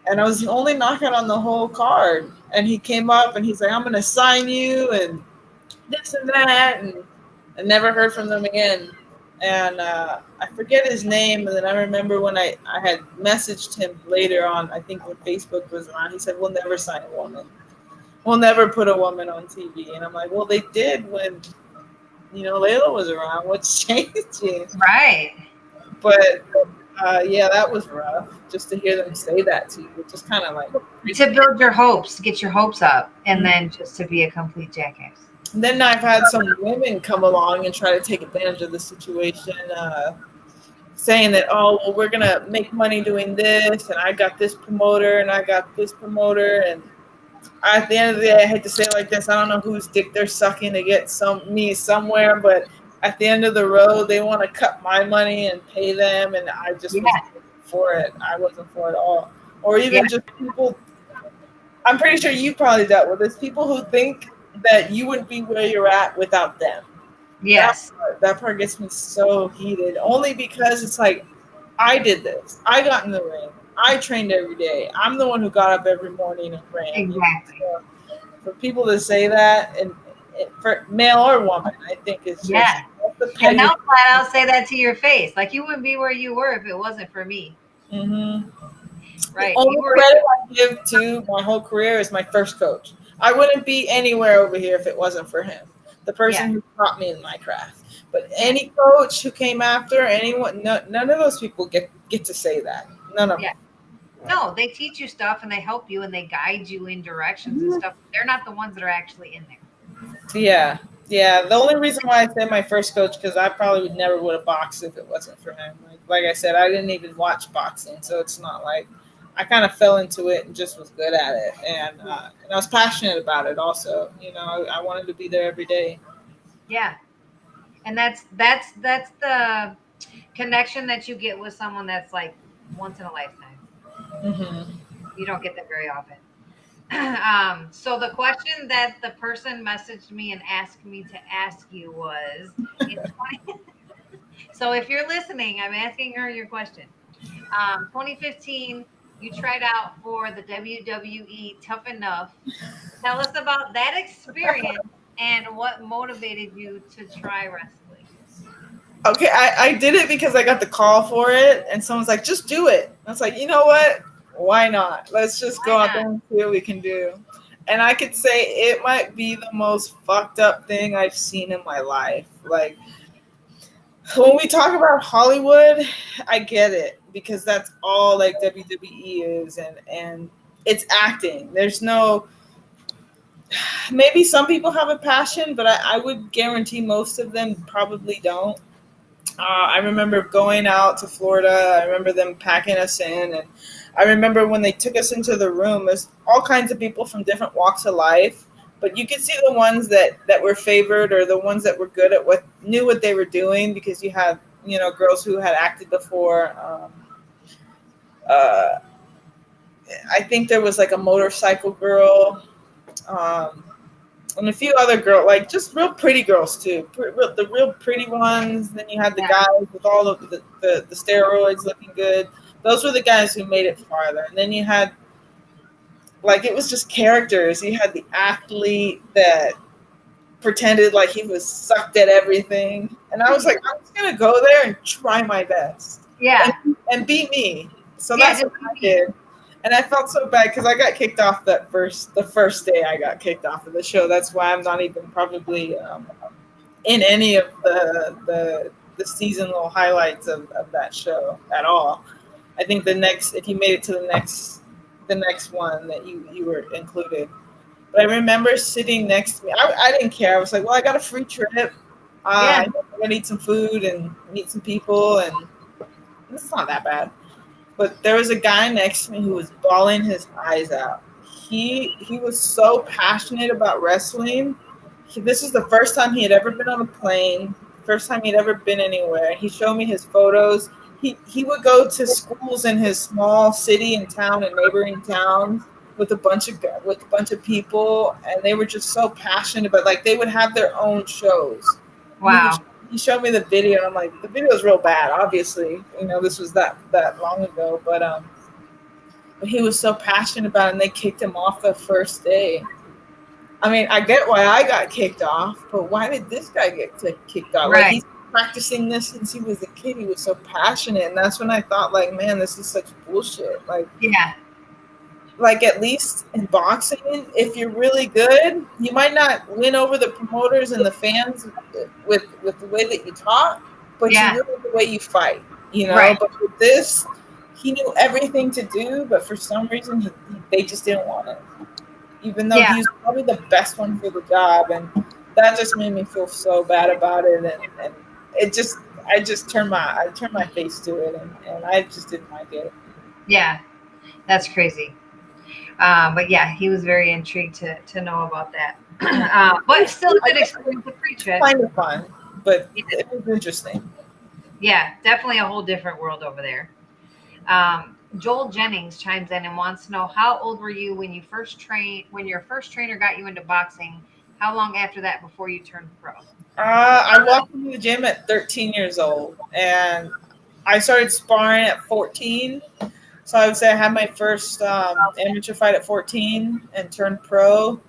And I was the only knockout on the whole card. And he came up and he's like, "I'm going to sign you," and this and that, and I never heard from them again. And I forget his name, and then I remember when I had messaged him later on, I think when Facebook was on, he said, "We'll never sign a woman. We'll never put a woman on TV." And I'm like, well, they did when, Layla was around. What's changing? Right. But, that was rough just to hear them say that to you. Just kind of like. To build your hopes, get your hopes up, and then just to be a complete jackass. And then I've had some women come along and try to take advantage of the situation, saying that, "Oh, well, we're going to make money doing this, and I got this promoter, and I got this promoter." And at the end of the day, I hate to say it like this, I don't know whose dick they're sucking to get me somewhere, but at the end of the road, they want to cut my money and pay them, and I just wasn't for it. I wasn't for it at all. Or even just people, I'm pretty sure you probably dealt with this, people who think that you wouldn't be where you're at without them. Yes. That part gets me so heated, only because it's like, I did this. I got in the ring. I trained every day. I'm the one who got up every morning and ran. Exactly. So for people to say that, and for male or woman, I think it's just and they'll flat out say that to your face, like, you wouldn't be where you were if it wasn't for me. Mm-hmm. Right. The only credit I give to my whole career is my first coach. I wouldn't be anywhere over here if it wasn't for him, the person who taught me in my craft. But any coach who came after, anyone, none of those people get to say that. None of them. No, they teach you stuff and they help you and they guide you in directions and stuff. They're not the ones that are actually in there. Yeah. The only reason why I said my first coach, because I probably would have boxed if it wasn't for him. Like I said, I didn't even watch boxing, so it's not like I kind of fell into it and just was good at it, and I was passionate about it. Also, I wanted to be there every day. Yeah, and that's the connection that you get with someone that's like once in a lifetime. Mm-hmm. You don't get that very often. So the question that the person messaged me and asked me to ask you was, in 20, so if you're listening, I'm asking her your question. 2015, you tried out for the WWE Tough Enough. Tell us about that experience and what motivated you to try wrestling. Okay, I did it because I got the call for it, and someone's like, just do it. I was like, you know what? Why not? Let's just Why go out not? there and see what we can do. And I could say it might be the most fucked up thing I've seen in my life. Like, when we talk about Hollywood, I get it because that's all like WWE is, and it's acting. There's no, maybe some people have a passion, but I would guarantee most of them probably don't. I remember going out to Florida. I remember them packing us in, and I remember when they took us into the room. There's all kinds of people from different walks of life, but you could see the ones that were favored or the ones that were good at what knew what they were doing because you had girls who had acted before. Uh, I think there was like a motorcycle girl. And a few other girls, like just real pretty girls too. The real pretty ones. Then you had the Yeah. guys with all of the steroids looking good. Those were the guys who made it farther. And then you had, like, it was just characters. You had the athlete that pretended like he was sucked at everything. And I was like, I'm just going to go there and try my best. Yeah. And be me. So Yeah, that's what I did. And I felt so bad because I got kicked off the first day I got kicked off of the show. That's why I'm not even probably in any of the seasonal highlights of that show at all. I think if you made it to the next one that you were included. But I remember sitting next to me. I didn't care. I was like, well, I got a free trip. Yeah. I'm gonna eat some food and meet some people, and it's not that bad. But there was a guy next to me who was bawling his eyes out. He was so passionate about wrestling. This is the first time he had ever been on a plane, first time he'd ever been anywhere. He showed me his photos. He would go to schools in his small city and town and neighboring towns with a bunch of people, and they were just so passionate about, like, they would have their own shows. Wow. He showed me the video, and I'm like, the video is real bad. Obviously, this was that long ago, but he was so passionate about it, and they kicked him off the first day. I mean, I get why I got kicked off, but why did this guy get kicked off? Right. Like, he's practicing this since he was a kid. He was so passionate, and that's when I thought, like, man, this is such bullshit. Like, Yeah. Like, at least in boxing, if you're really good, you might not win over the promoters and the fans with the way that you talk, but Yeah. you win the way you fight, Right. But with this, he knew everything to do, but for some reason, they just didn't want it, even though Yeah. he was probably the best one for the job, and that just made me feel so bad about it, and I just turned my face to it, and I just didn't like it. Yeah. That's crazy. But yeah, he was very intrigued to know about that. But still a good experience, a free trip. Kind of fun, but it was interesting. Yeah, definitely a whole different world over there. Joel Jennings chimes in and wants to know, how old were you when your first trainer got you into boxing? How long after that before you turned pro? I walked into the gym at 13 years old, and I started sparring at 14. So I would say I had my first amateur fight at 14 and turned pro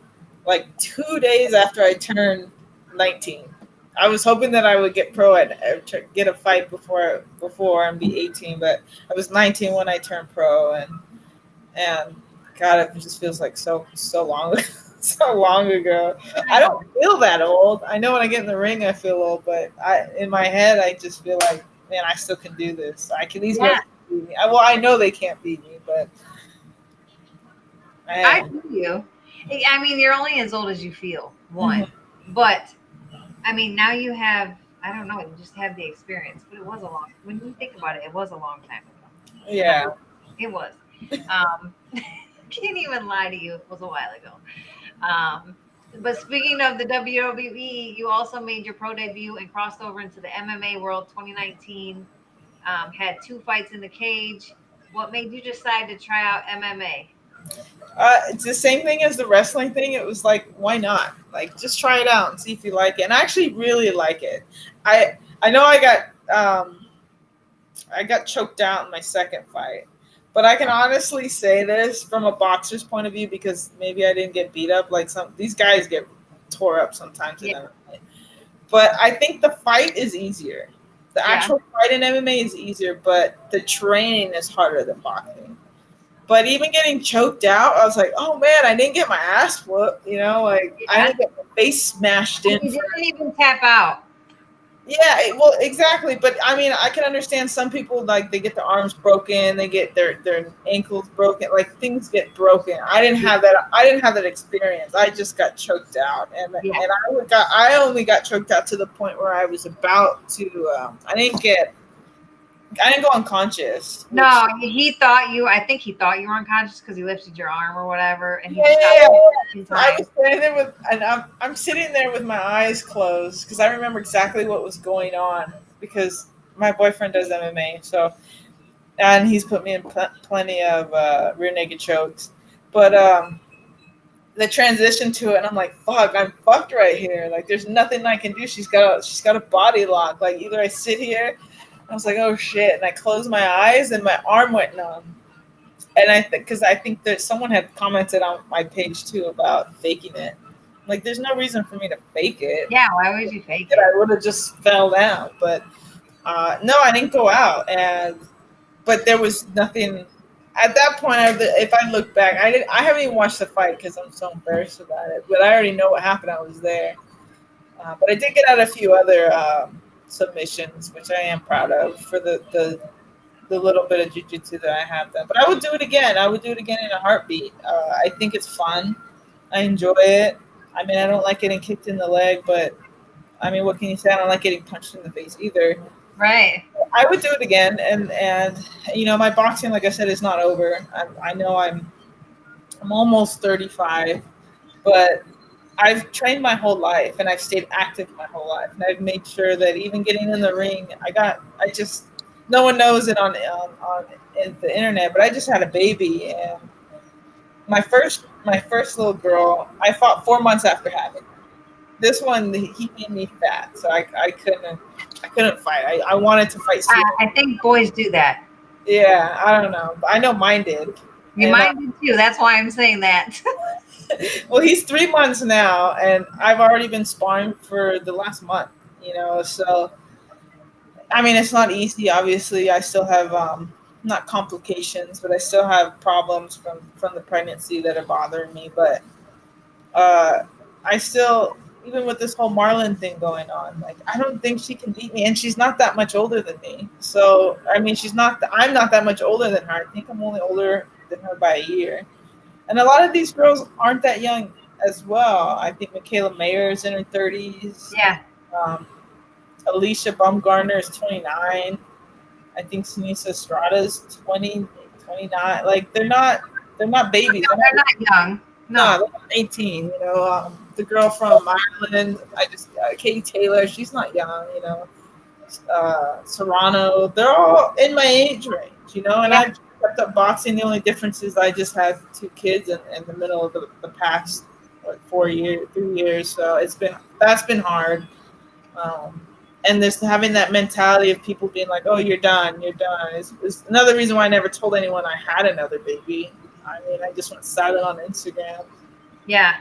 like 2 days after I turned 19. I was hoping that I would get pro get a fight before and be 18, but I was 19 when I turned pro, and God, it just feels like so long so long ago. I don't feel that old. I know when I get in the ring I feel old, but in my head I just feel like, man, I still can do this. These guys can beat me. I know they can't beat me, but I feel you. I mean, you're only as old as you feel, one. Mm-hmm. But I mean, now you have, I don't know, you just have the experience. But when you think about it, it was a long time ago. Yeah. It was. Can't even lie to you. It was a while ago. But speaking of the WWE, you also made your pro debut and crossed over into the MMA world 2019. Had 2 fights in the cage. What made you decide to try out MMA? It's the same thing as the wrestling thing. It was like, why not? Like, just try it out and see if you like it. And I actually really like it. I know I got choked out in my second fight, but I can honestly say this from a boxer's point of view because maybe I didn't get beat up like some these guys get tore up sometimes in MMA. But I think the fight is easier. The actual fight in MMA is easier, but the training is harder than boxing. But even getting choked out, I was like, oh man, I didn't get my ass whooped. You know, like I didn't get my face smashed in. You didn't even tap out. Yeah, well, exactly. But I mean, I can understand some people like they get their arms broken, they get their ankles broken, like things get broken. I didn't have that. I didn't have that experience. I just got choked out, and I only got choked out to the point where I was about to. I didn't go unconscious. No, he thought you. I think he thought you were unconscious because he lifted your arm or whatever, and he I was standing there and I'm sitting there with my eyes closed because I remember exactly what was going on because my boyfriend does MMA, and he's put me in plenty of rear naked chokes, but the transition to it, and I'm like, fuck, I'm fucked right here. Like, there's nothing I can do. She's got a body lock. Like, either I sit here. I was like, oh shit, and I closed my eyes, and my arm went numb. And because I think that someone had commented on my page too about faking it. Like, there's no reason for me to fake it. Yeah, why would you fake it? I would have just fell down. But no, I didn't go out. But there was nothing at that point. If I look back, I haven't even watched the fight because I'm so embarrassed about it. But I already know what happened. I was there. But I did get out a few other submissions, which I am proud of for the little bit of jiu-jitsu that I have done. But I would do it again. I would do it again in a heartbeat. I think it's fun. I enjoy it. I mean, I don't like getting kicked in the leg, but I mean, what can you say? I don't like getting punched in the face either. Right. I would do it again. And you know, my boxing, like I said, is not over. I know I'm almost 35, but I've trained my whole life and I've stayed active my whole life. And I've made sure that even getting in the ring, no one knows it on the internet, but I just had a baby, and my first little girl, I fought 4 months after having her. This one, he made me fat, so I couldn't fight. I wanted to fight. I think boys do that. Yeah, I don't know. I know mine did. Mine did too. That's why I'm saying that. Well, he's 3 months now, and I've already been sparring for the last month. You know, so. I mean, it's not easy. Obviously, I still have not complications, but I still have problems from the pregnancy that are bothering me. But I still, even with this whole Marlon thing going on, like, I don't think she can beat me, and she's not that much older than me. So I mean, I'm not that much older than her. I think I'm only older than her by a year. And a lot of these girls aren't that young as well. I think Michaela Mayer is in her 30s. Yeah. Alicia Baumgartner is 29. I think Sinisa Estrada is 20, 29. Like, they're not babies. No, they're not young. No, they're not 18. You know, the girl from Ireland, Katie Taylor, she's not young. You know, Serrano, they're all in my age range. You know, and I've kept up boxing. The only difference is I just had 2 kids in the middle of the past 3 years. So that's been hard. And this having that mentality of people being like, oh, you're done is another reason why I never told anyone I had another baby. I mean, I just went silent on Instagram. Yeah,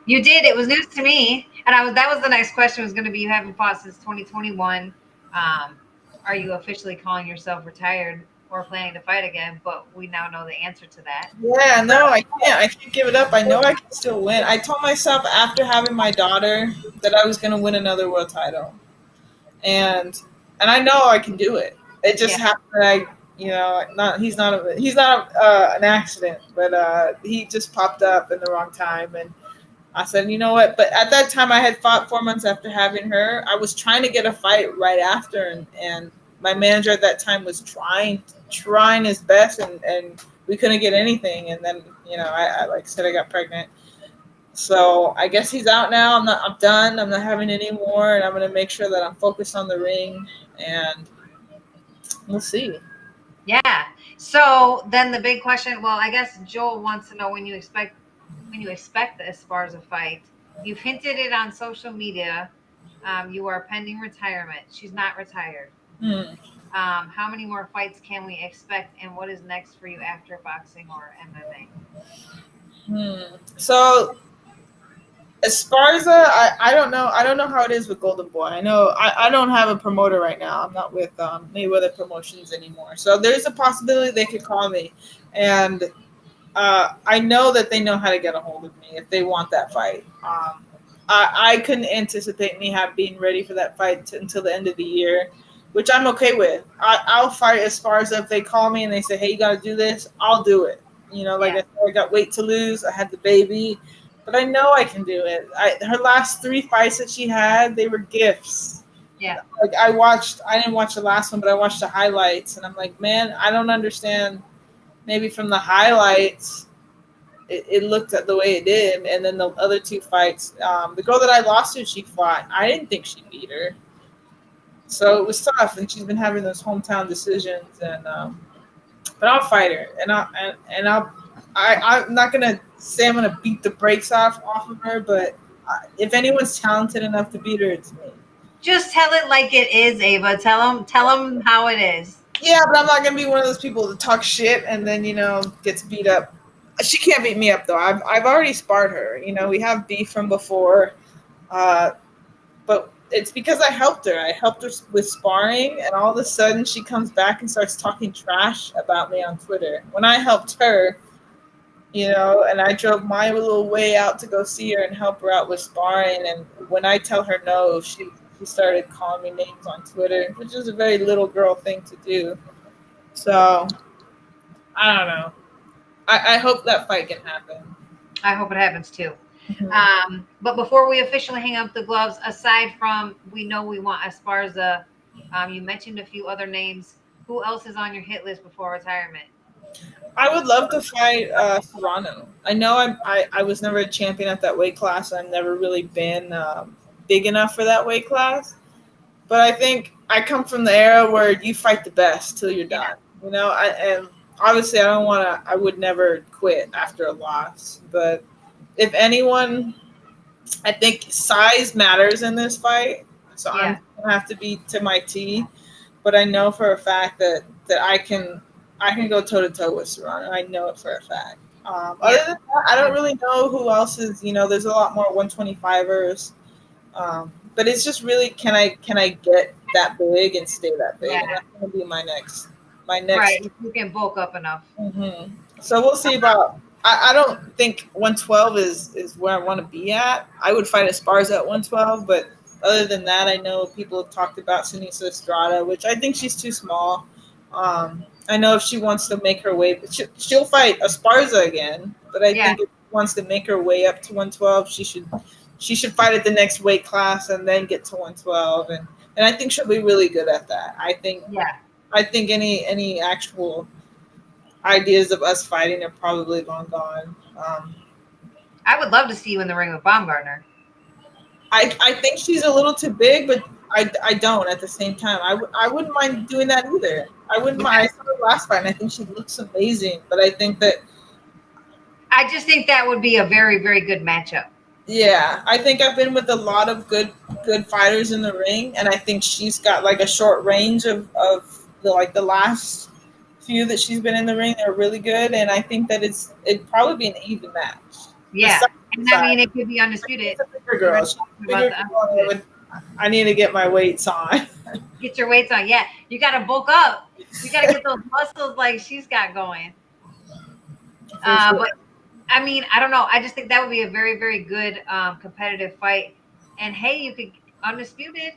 you did. It was news to me, and that was the next question was going to be, you haven't fought since 2021. Are you officially calling yourself retired or planning to fight again? But we now know the answer to that. Yeah, no, I can't give it up. I know I can still win. I told myself after having my daughter that I was going to win another world title. And I know I can do it. It just happened that he's not an accident, but he just popped up in the wrong time. And I said, you know what? But at that time, I had fought 4 months after having her. I was trying to get a fight right after, and my manager at that time was trying his best, and we couldn't get anything. And then, you know, I like I said, I got pregnant. So I guess he's out now. I'm done. I'm not having any more, and I'm going to make sure that I'm focused on the ring, and we'll see. Yeah. So then the big question, well, I guess Joel wants to know when you expect the Esparza fight. You've hinted it on social media. You are pending retirement. She's not retired. Hmm. How many more fights can we expect, and what is next for you after boxing or MMA? So Esparza, I don't know. I don't know how it is with Golden Boy. I know I don't have a promoter right now. I'm not with Mayweather Promotions anymore. So there's a possibility they could call me, and I know that they know how to get a hold of me if they want that fight. I couldn't anticipate me being ready for that fight until the end of the year, which I'm okay with. I'll fight Esparza if they call me and they say, "Hey, you got to do this." I'll do it. You know, like I said, I got weight to lose. I had the baby, but I know I can do it. Her last 3 fights that she had, they were gifts. Yeah. Like I didn't watch the last one, but I watched the highlights, and I'm like, man, I don't understand. Maybe from the highlights, it looked at the way it did, and then the other 2 fights, the girl that I lost to, she fought. I didn't think she beat her, so it was tough. And she's been having those hometown decisions, and but I'll fight her, and I'm not gonna say I'm gonna beat the brakes off of her, but if anyone's talented enough to beat her, it's me. Just tell it like it is, Ava. Tell them how it is. Yeah, but I'm not gonna be one of those people that talk shit and then gets beat up. She can't beat me up though. I've already sparred her. We have beef from before, but it's because I helped her. I helped her with sparring, and all of a sudden she comes back and starts talking trash about me on Twitter. When I helped her, and I drove my little way out to go see her and help her out with sparring, and when I tell her no, she started calling me names on Twitter, which is a very little girl thing to do. So I don't know. I hope that fight can happen. I hope it happens too. Mm-hmm. But before we officially hang up the gloves, aside from we know we want Esparza, you mentioned a few other names. Who else is on your hit list before retirement? I would love to fight Serrano. I know I was never a champion at that weight class. I've never really been big enough for that weight class. But I think I come from the era where you fight the best till you're done. And obviously I would never quit after a loss. But if anyone, I think size matters in this fight. So I'm going to have to be to my T. But I know for a fact that I can go toe-to-toe with Serrano. I know it for a fact. Other than that, I don't really know who else is, there's a lot more 125ers. But it's just really, can I get that big and stay that big? Yeah. And that's going to be my next. Right, if you can bulk up enough. Mm-hmm. So we'll see about, I don't think 112 is where I want to be at. I would fight Esparza at 112, but other than that, I know people have talked about Sunisa Estrada, which I think she's too small. I know if she wants to make her way, she'll fight Esparza again, but I think if she wants to make her way up to 112, she should fight at the next weight class and then get to 112, and I think she'll be really good at that. I think any actual ideas of us fighting are probably long gone. I would love to see you in the ring with Baumgartner. I think she's a little too big, but I don't at the same time. I wouldn't mind doing that either. I wouldn't mind. I saw her last fight, and I think she looks amazing. But I think that I just think that would be a very, very good matchup. Yeah, I think I've been with a lot of good fighters in the ring, and I think she's got like a short range of the last few that she's been in the ring. They're really good, and I think that it'd probably be an even match. Yeah, and I mean it could be undisputed. I need to get my weights on. Get your weights on. Yeah, you got to bulk up. You got to get those muscles like she's got going. But I mean, I don't know. I just think that would be a very, very good competitive fight. And hey, you could undisputed.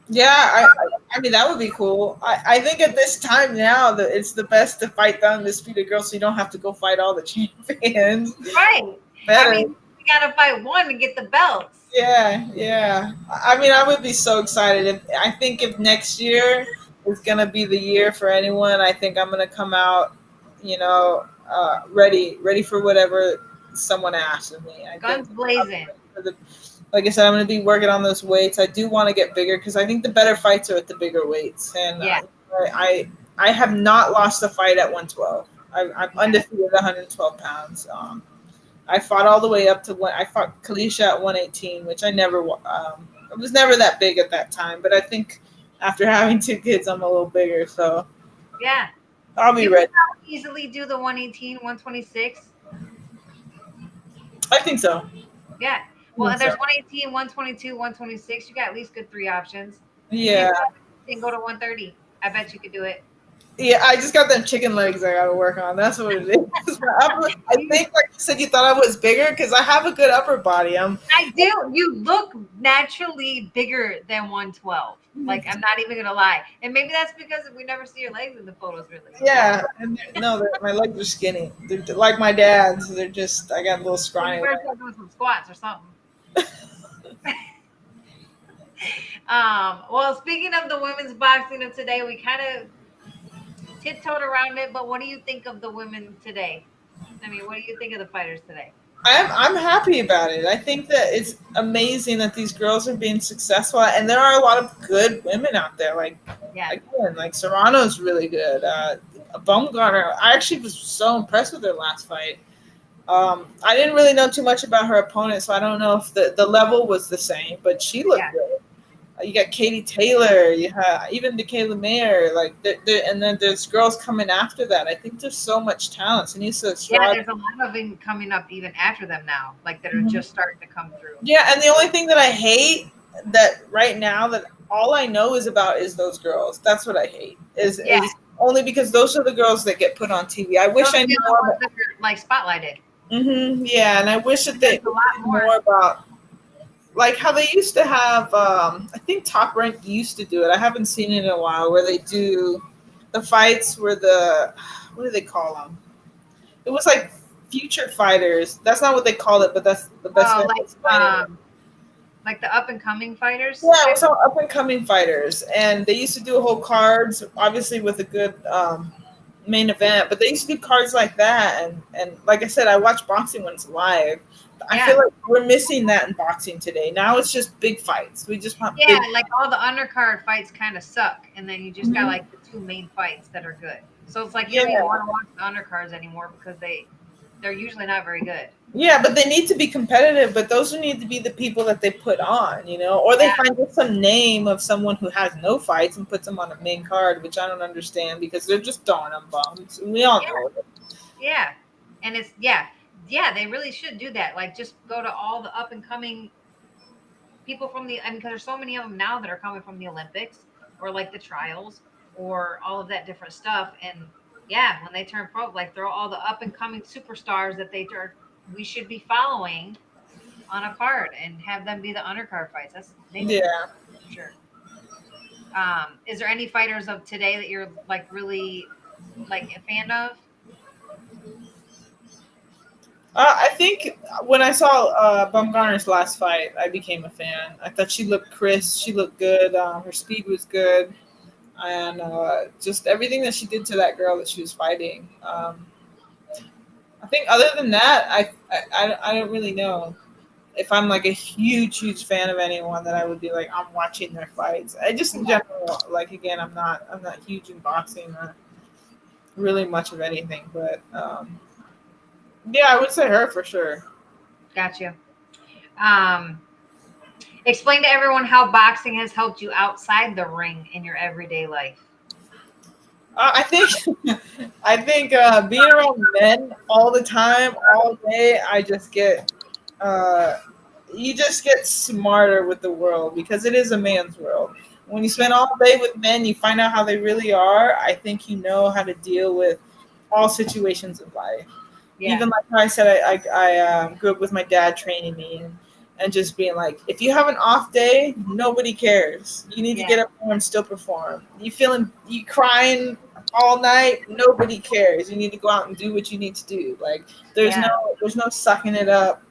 Yeah, I mean that would be cool. I think at this time now that it's the best to fight the undisputed girl, so you don't have to go fight all the champions. Right. Better. I mean, you gotta fight one to get the belts. Yeah. I mean, I would be so excited. I think if next year is gonna be the year for anyone, I think I'm gonna come out, ready for whatever someone asks of me. Guns blazing. Like I said, I'm going to be working on those weights. I do want to get bigger because I think the better fights are at the bigger weights. And I have not lost a fight at 112. I'm undefeated at 112 pounds. I fought all the way up to I fought Kaliesha at 118, which I was never that big at that time. But I think after having 2 kids, I'm a little bigger. So yeah, I'll be ready. Easily do the 118, 126. I think so. Yeah. Well, there's 118, 122, 126. You got at least good 3 options. Yeah. And go to 130. I bet you could do it. Yeah, I just got them chicken legs I got to work on. That's what it is. I think, like you said, you thought I was bigger because I have a good upper body. I do. You look naturally bigger than 112. Like, I'm not even going to lie. And maybe that's because we never see your legs in the photos, really. Yeah. No, my legs are skinny. They're like my dad's. They're just, I got a little scrawny. You better start doing some squats or something. Well, speaking of the women's boxing of today, we kind of tiptoed around it, but what do you think of the women today? I mean, what do you think of the fighters today? I'm happy about it. I think that it's amazing that these girls are being successful, and there are a lot of good women out there. Like, again, like Serrano's really good. Baumgartner, I actually was so impressed with her last fight. I didn't really know too much about her opponent, so I don't know if the level was the same, but she looked good. You got Katie Taylor, you have even Michaela Mayer, and then there's girls coming after that. I think there's so much talent. There's a lot of them coming up even after them now, like that are just starting to come through. Yeah, and the only thing that I hate that right now that all I know is about is those girls. That's what I hate. Is only because those are the girls that get put on TV. I wish I knew more about, like spotlighted. Yeah, and I wish that they knew more about. Like how they used to have, I think Top Rank used to do it. I haven't seen it in a while, where they do the fights where what do they call them? It was like future fighters. That's not what they called it, but that's the best way to explain it. Like the up and coming fighters? Yeah, it was all up and coming fighters. And they used to do whole cards, obviously with a good main event, but they used to do cards like that. And like I said, I watch boxing when it's live. I feel like we're missing that in boxing today. Now it's just big fights. We just want big like all the undercard fights kind of suck, and then you just got like the 2 main fights that are good. So it's like you don't even want to watch the undercards anymore because they're usually not very good. Yeah, but they need to be competitive. But those need to be the people that they put on, or they find some name of someone who has no fights and puts them on a main card, which I don't understand because they're just throwing them bums. And we all know it. Yeah, and it's they really should do that. Like, just go to all the up and coming people from because there's so many of them now that are coming from the Olympics or like the trials or all of that different stuff. And when they turn pro, like throw all the up and coming superstars that we should be following on a card and have them be the undercard fights. That's sure. Is there any fighters of today that you're like really like a fan of? I think when I saw Baumgartner's last fight, I became a fan. I thought she looked crisp. She looked good. Her speed was good. And just everything that she did to that girl that she was fighting. I think other than that, I don't really know if I'm like a huge fan of anyone that I would be like, I'm watching their fights. I just in general, like, again, I'm not huge in boxing or really much of anything, but I would say her for sure. Gotcha. Explain to everyone how boxing has helped you outside the ring in your everyday life. I think being around men all the time, all day, I just get you just get smarter with the world because it is a man's world. When you spend all day with men, you find out how they really are. I think you know how to deal with all situations of life. Yeah. Even like how I said, I grew up with my dad training me and just being like, if you have an off day, nobody cares. You need to get up there and still perform. You crying all night, nobody cares. You need to go out and do what you need to do. Like there's no sucking it up.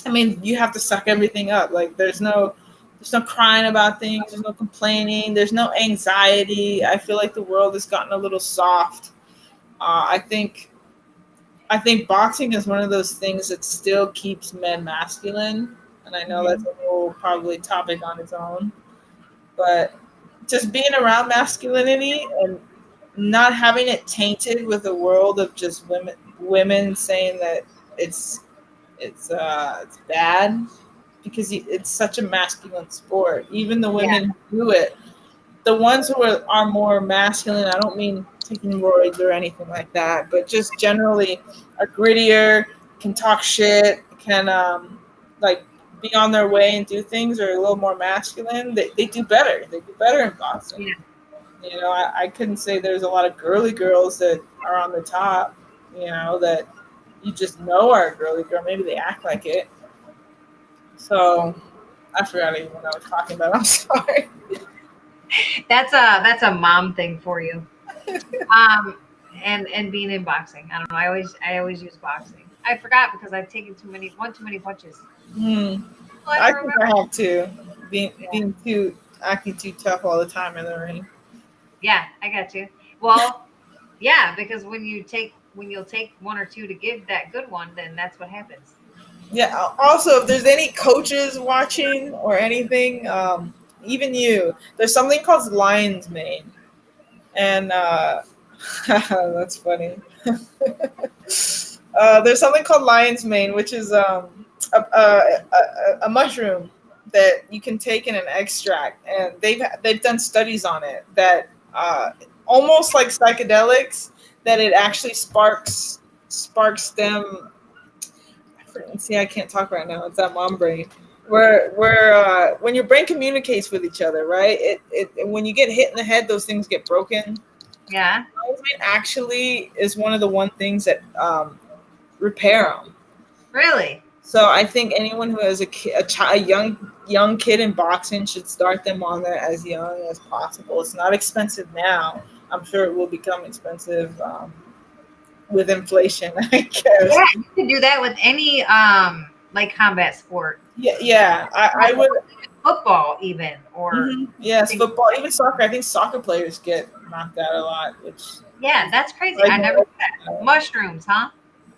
I mean, you have to suck everything up. Like there's no crying about things. There's no complaining. There's no anxiety. I feel like the world has gotten a little soft. I think boxing is one of those things that still keeps men masculine. And I know that's a whole probably topic on its own. But just being around masculinity and not having it tainted with a world of just women saying that it's bad, because it's such a masculine sport. Even the women who do it, the ones who are more masculine, I don't mean taking roids or anything like that, but just generally are grittier, can talk shit, can like be on their way and do things, or a little more masculine, they do better. They do better in boxing. Yeah. You know, I couldn't say there's a lot of girly girls that are on the top, you know, that you just know are a girly girl. Maybe they act like it. So I forgot even what I was talking about. I'm sorry. That's a mom thing for you. And being in boxing. I don't know. I always use boxing. I forgot because I've taken too many punches. I think I have too. Being too acting too tough all the time in the ring. Yeah, I got you. Well, yeah, because when you'll take one or two to give that good one, then that's what happens. Yeah. Also, if there's any coaches watching or anything, even you, there's something called lion's mane, and that's funny. There's something called lion's mane, which is a mushroom that you can take in an extract, and they've done studies on it that almost like psychedelics, that it actually sparks them. See, I can't talk right now. It's that mom brain. Where when your brain communicates with each other, right? It when you get hit in the head, those things get broken. Yeah. It actually is one of the things that repair them. Really? So I think anyone who has a young kid in boxing should start them on there as young as possible. It's not expensive now. I'm sure it will become expensive with inflation, I guess. Yeah, you could do that with any like combat sport. Yeah. I would. Football even, or yes, football, even soccer. I think soccer players get knocked out a lot, which that's crazy. like, I never knew that. Mushrooms, huh?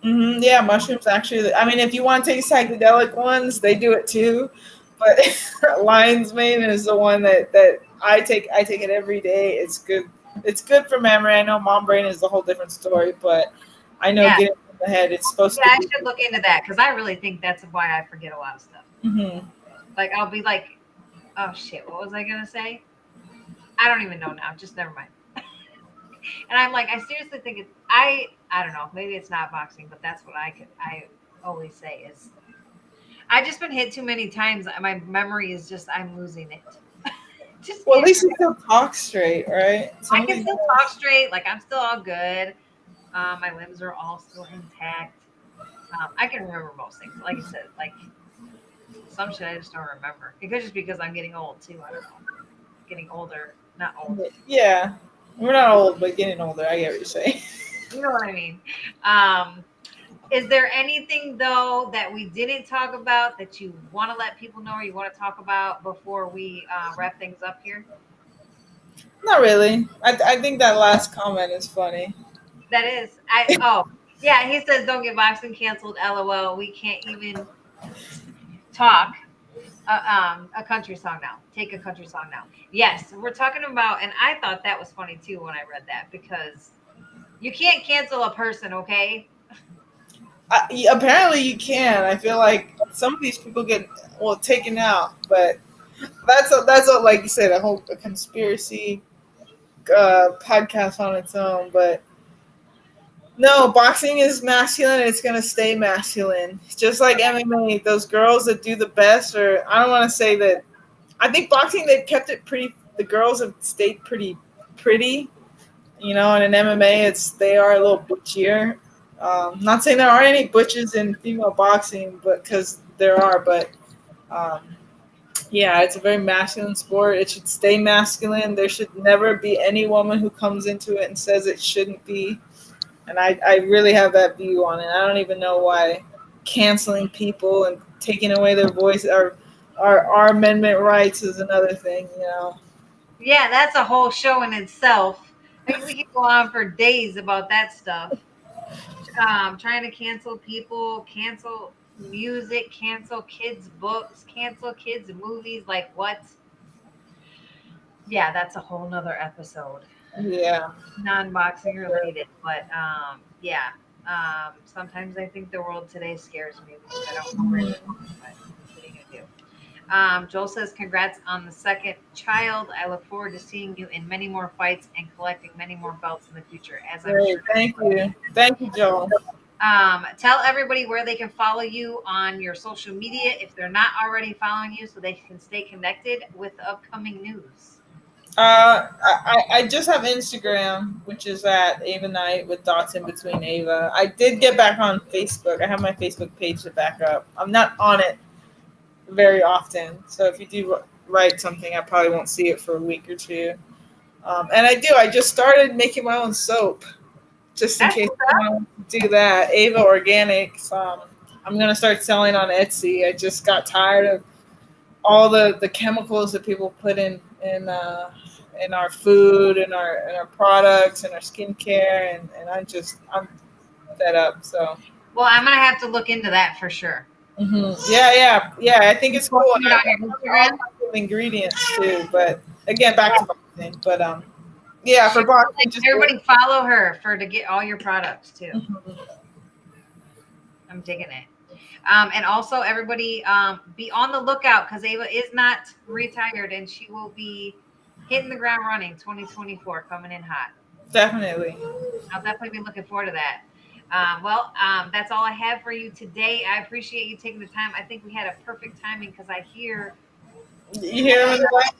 Yeah, mushrooms actually. I mean, if you want to take psychedelic ones, they do it too. But lion's mane is the one that I take. I take it every day. It's good. It's good for memory. I know mom brain is a whole different story, but I know getting in the head, it's supposed to. I should look into that because I really think that's why I forget a lot of stuff. Like I'll be like, oh shit, what was I gonna say? I don't even know now. Just never mind. And I'm like, I seriously think it's I don't know. Maybe it's not boxing, but that's what I always say is I've just been hit too many times. My memory is just I'm losing it. Well, at least you can talk straight, right? I can still talk straight. Like I'm still all good. My limbs are all still intact. I can remember most things. Like I said, like some shit I just don't remember. It could just because I'm getting old too. I don't know. Getting older, not old. Yeah, we're not old, but getting older. I get what you're saying. You know what I mean? Is there anything though that we didn't talk about that you want to let people know or you want to talk about before we wrap things up here? Not really. I think that last comment is funny. That is, yeah. He says, "Don't get boxing canceled." LOL. We can't even talk a country song now. Take a country song now. Yes, we're talking about, and I thought that was funny too when I read that because you can't cancel a person, okay? Apparently you can. I feel like some of these people get taken out, but that's like you said, a conspiracy podcast on its own. But no, boxing is masculine. And it's gonna stay masculine. Just like MMA, those girls that do the best, or I don't want to say that. I think boxing they've kept it pretty. The girls have stayed pretty, you know. And in MMA, they are a little bitchier. Not saying there aren't any butches in female boxing, but because there are, but yeah, it's a very masculine sport. It should stay masculine. There should never be any woman who comes into it and says it shouldn't be. And I really have that view on it. I don't even know why canceling people and taking away their voice, our amendment rights is another thing, you know. Yeah, that's a whole show in itself. I mean, we can go on for days about that stuff. Trying to cancel people, cancel music, cancel kids' books, cancel kids' movies. Like what? Yeah, that's a whole nother episode. Yeah. non-boxing related. But yeah. Sometimes I think the world today scares me because I don't know where it's going. But what are you gonna do? Joel says, "Congrats on the second child. I look forward to seeing you in many more fights and collecting many more belts in the future." As I'm Great. sure. Thank you, Joel. Tell everybody where they can follow you on your social media if they're not already following you, so they can stay connected with the upcoming news. I just have Instagram, which is at Ava Knight with dots in between Ava. I did get back on Facebook. I have my Facebook page to back up. I'm not on it very often, so if you do write something, I probably won't see it for a week or two. And I just started making my own soap, just in That's case what's I up. want to do that. Ava Organics. I'm gonna start selling on Etsy. I just got tired of all the chemicals that people put in our food and our products and our skincare, and I'm fed up. So Well, I'm gonna have to look into that for sure. yeah. I think it's cool. Posting And it on I your love all Instagram. kinds of ingredients too. But again, back to boxing. But yeah, for boxing, just Everybody follow her to get all your products too. Mhm. I'm digging it. And also, everybody, be on the lookout because Ava is not retired and she will be hitting the ground running 2024, coming in hot. Definitely. I'll definitely be looking forward to that. That's all I have for you today. I appreciate you taking the time. I think we had a perfect timing because I hear You hear him in the back?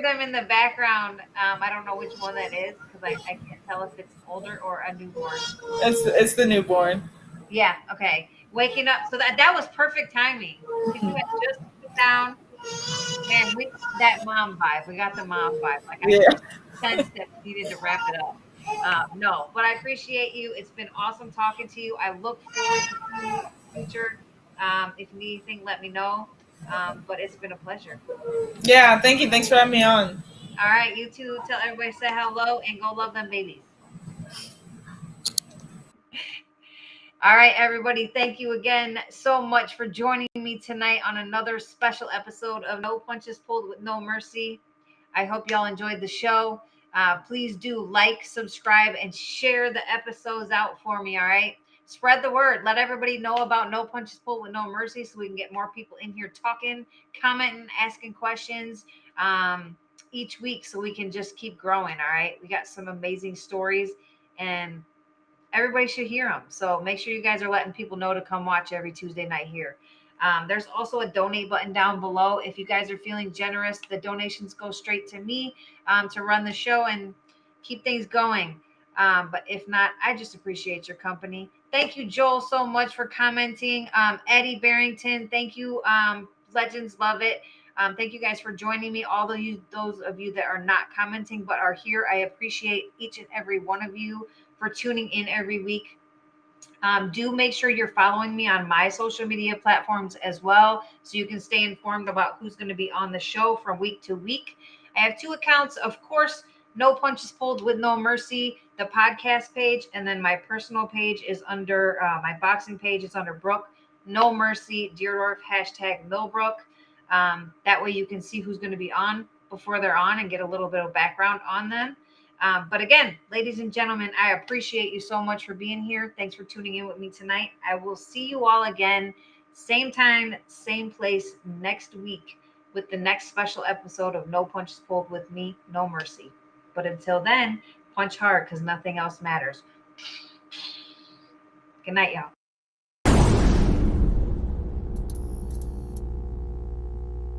them in the background. I don't know which one that is because I can't tell if it's older or a newborn. It's the newborn. Yeah. Okay. Waking up. So that was perfect timing because you had just put down. Man, we that mom vibe. We got the mom vibe. Like I Yeah. sensed that we needed to wrap it up. No, but I appreciate you. It's been awesome talking to you. I look forward to seeing you in the future. If you need anything, let me know. But it's been a pleasure. Yeah. Thank you. Thanks for having me on. All right, you two tell everybody say hello and go love them babies. All right, everybody. Thank you again so much for joining me tonight on another special episode of No Punches Pulled with No Mercy. I hope y'all enjoyed the show. Please do like, subscribe, and share the episodes out for me. All right. Spread the word. Let everybody know about No Punches Pulled with No Mercy so we can get more people in here talking, commenting, asking questions each week so we can just keep growing. All right. We got some amazing stories and everybody should hear them. So make sure you guys are letting people know to come watch every Tuesday night here. There's also a donate button down below. If you guys are feeling generous, the donations go straight to me to run the show and keep things going. But if not, I just appreciate your company. Thank you, Joel, so much for commenting. Eddie Barrington, thank you. Legends love it. Thank you guys for joining me. All of you, those of you that are not commenting but are here, I appreciate each and every one of you for tuning in every week. Do make sure you're following me on my social media platforms as well so you can stay informed about who's going to be on the show from week to week. I have two accounts, of course. No Punches Pulled with No Mercy, the podcast page, and then my personal page is under my boxing page. It's under Brooke No Mercy Dierdorff #Millbrook. That way you can see who's going to be on before they're on and get a little bit of background on them. But again, ladies and gentlemen, I appreciate you so much for being here. Thanks for tuning in with me tonight. I will see you all again, same time, same place next week with the next special episode of No Punches Pulled with me, No Mercy. But until then, punch hard because nothing else matters. Good night, y'all.